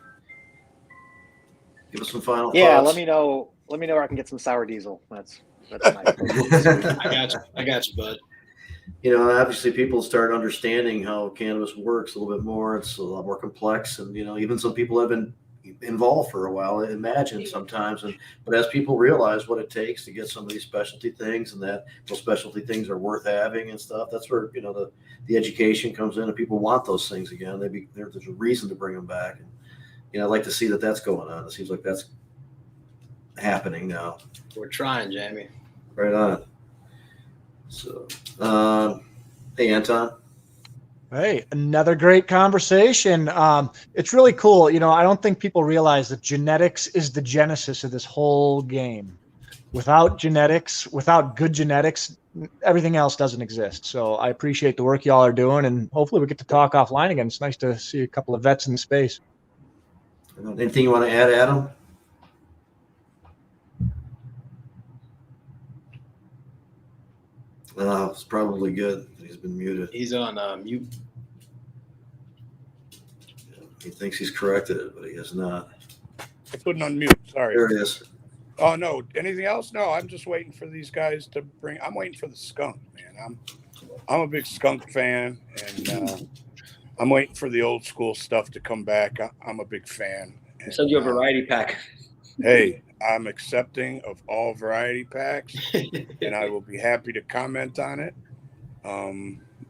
give us some final thoughts? Let me know where I can get some sour diesel. That's my I got you, bud. Obviously people start understanding how cannabis works a little bit more. It's a lot more complex, and even some people have been involved for a while, I imagine sometimes. But as people realize what it takes to get some of these specialty things, and that those specialty things are worth having and stuff, that's where the education comes in, and people want those things again. There's a reason to bring them back, and I'd like to see that that's going on. It seems like that's happening now. We're trying, Jamie. Right on. So, hey, Anton. Hey, another great conversation. It's really cool. I don't think people realize that genetics is the genesis of this whole game. Without genetics, without good genetics, everything else doesn't exist. So I appreciate the work y'all are doing, and hopefully we get to talk offline again. It's nice to see a couple of vets in the space. Anything you want to add, Adam? It's probably good. He's been muted. He's on mute. He thinks he's corrected it, but he has not. I couldn't unmute. Sorry. There it is. Oh, no. Anything else? No, I'm just waiting for these guys to I'm waiting for the skunk, man. I'm a big skunk fan, and I'm waiting for the old school stuff to come back. I'm a big fan. I'll send you a variety pack. Hey, I'm accepting of all variety packs, and I will be happy to comment on it.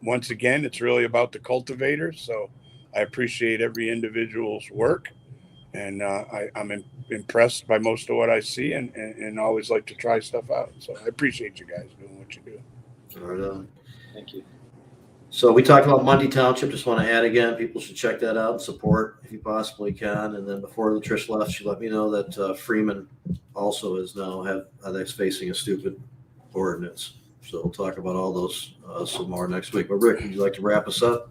Once again, it's really about the cultivators, so I appreciate every individual's work, and I'm impressed by most of what I see, and always like to try stuff out. So I appreciate you guys doing what you do. Right on. Thank you. So we talked about Mundy Township. Just want to add again, people should check that out and support if you possibly can. And then before Latrish left, she let me know that Freeman also is now that's facing a stupid ordinance. So we'll talk about all those some more next week. But Rick, would you like to wrap us up?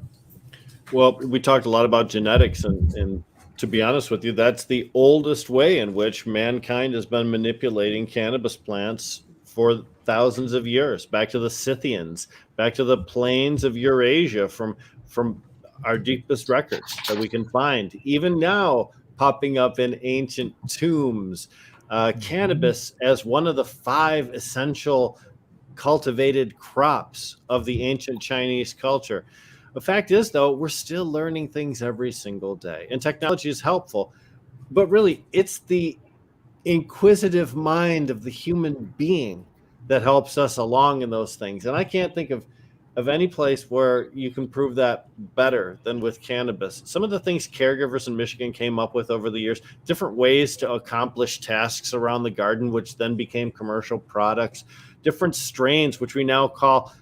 Well, we talked a lot about genetics, and to be honest with you, that's the oldest way in which mankind has been manipulating cannabis plants for thousands of years, back to the Scythians, back to the plains of Eurasia, from our deepest records that we can find. Even now, popping up in ancient tombs, cannabis as one of the 5 essential cultivated crops of the ancient Chinese culture. The fact is, though, we're still learning things every single day, and technology is helpful, but really it's the inquisitive mind of the human being that helps us along in those things. And I can't think of any place where you can prove that better than with cannabis. Some of the things caregivers in Michigan came up with over the years, different ways to accomplish tasks around the garden, which then became commercial products, different strains, which we now call,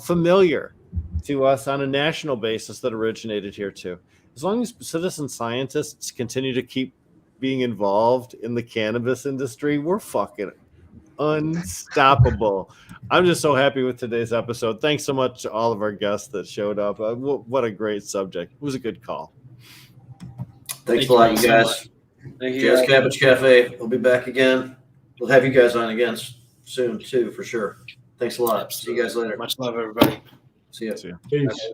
familiar to us on a national basis, that originated here too. As long as citizen scientists continue to keep being involved in the cannabis industry, we're fucking unstoppable. I'm just so happy with today's episode. Thanks so much to all of our guests that showed up. What a great subject. It was a good call. Thanks a lot, you guys. Thank you. Jazz Cabbage Cafe. We'll be back again. We'll have you guys on again soon too, for sure. Thanks a lot. See you guys later. Much love, everybody. See ya. Peace.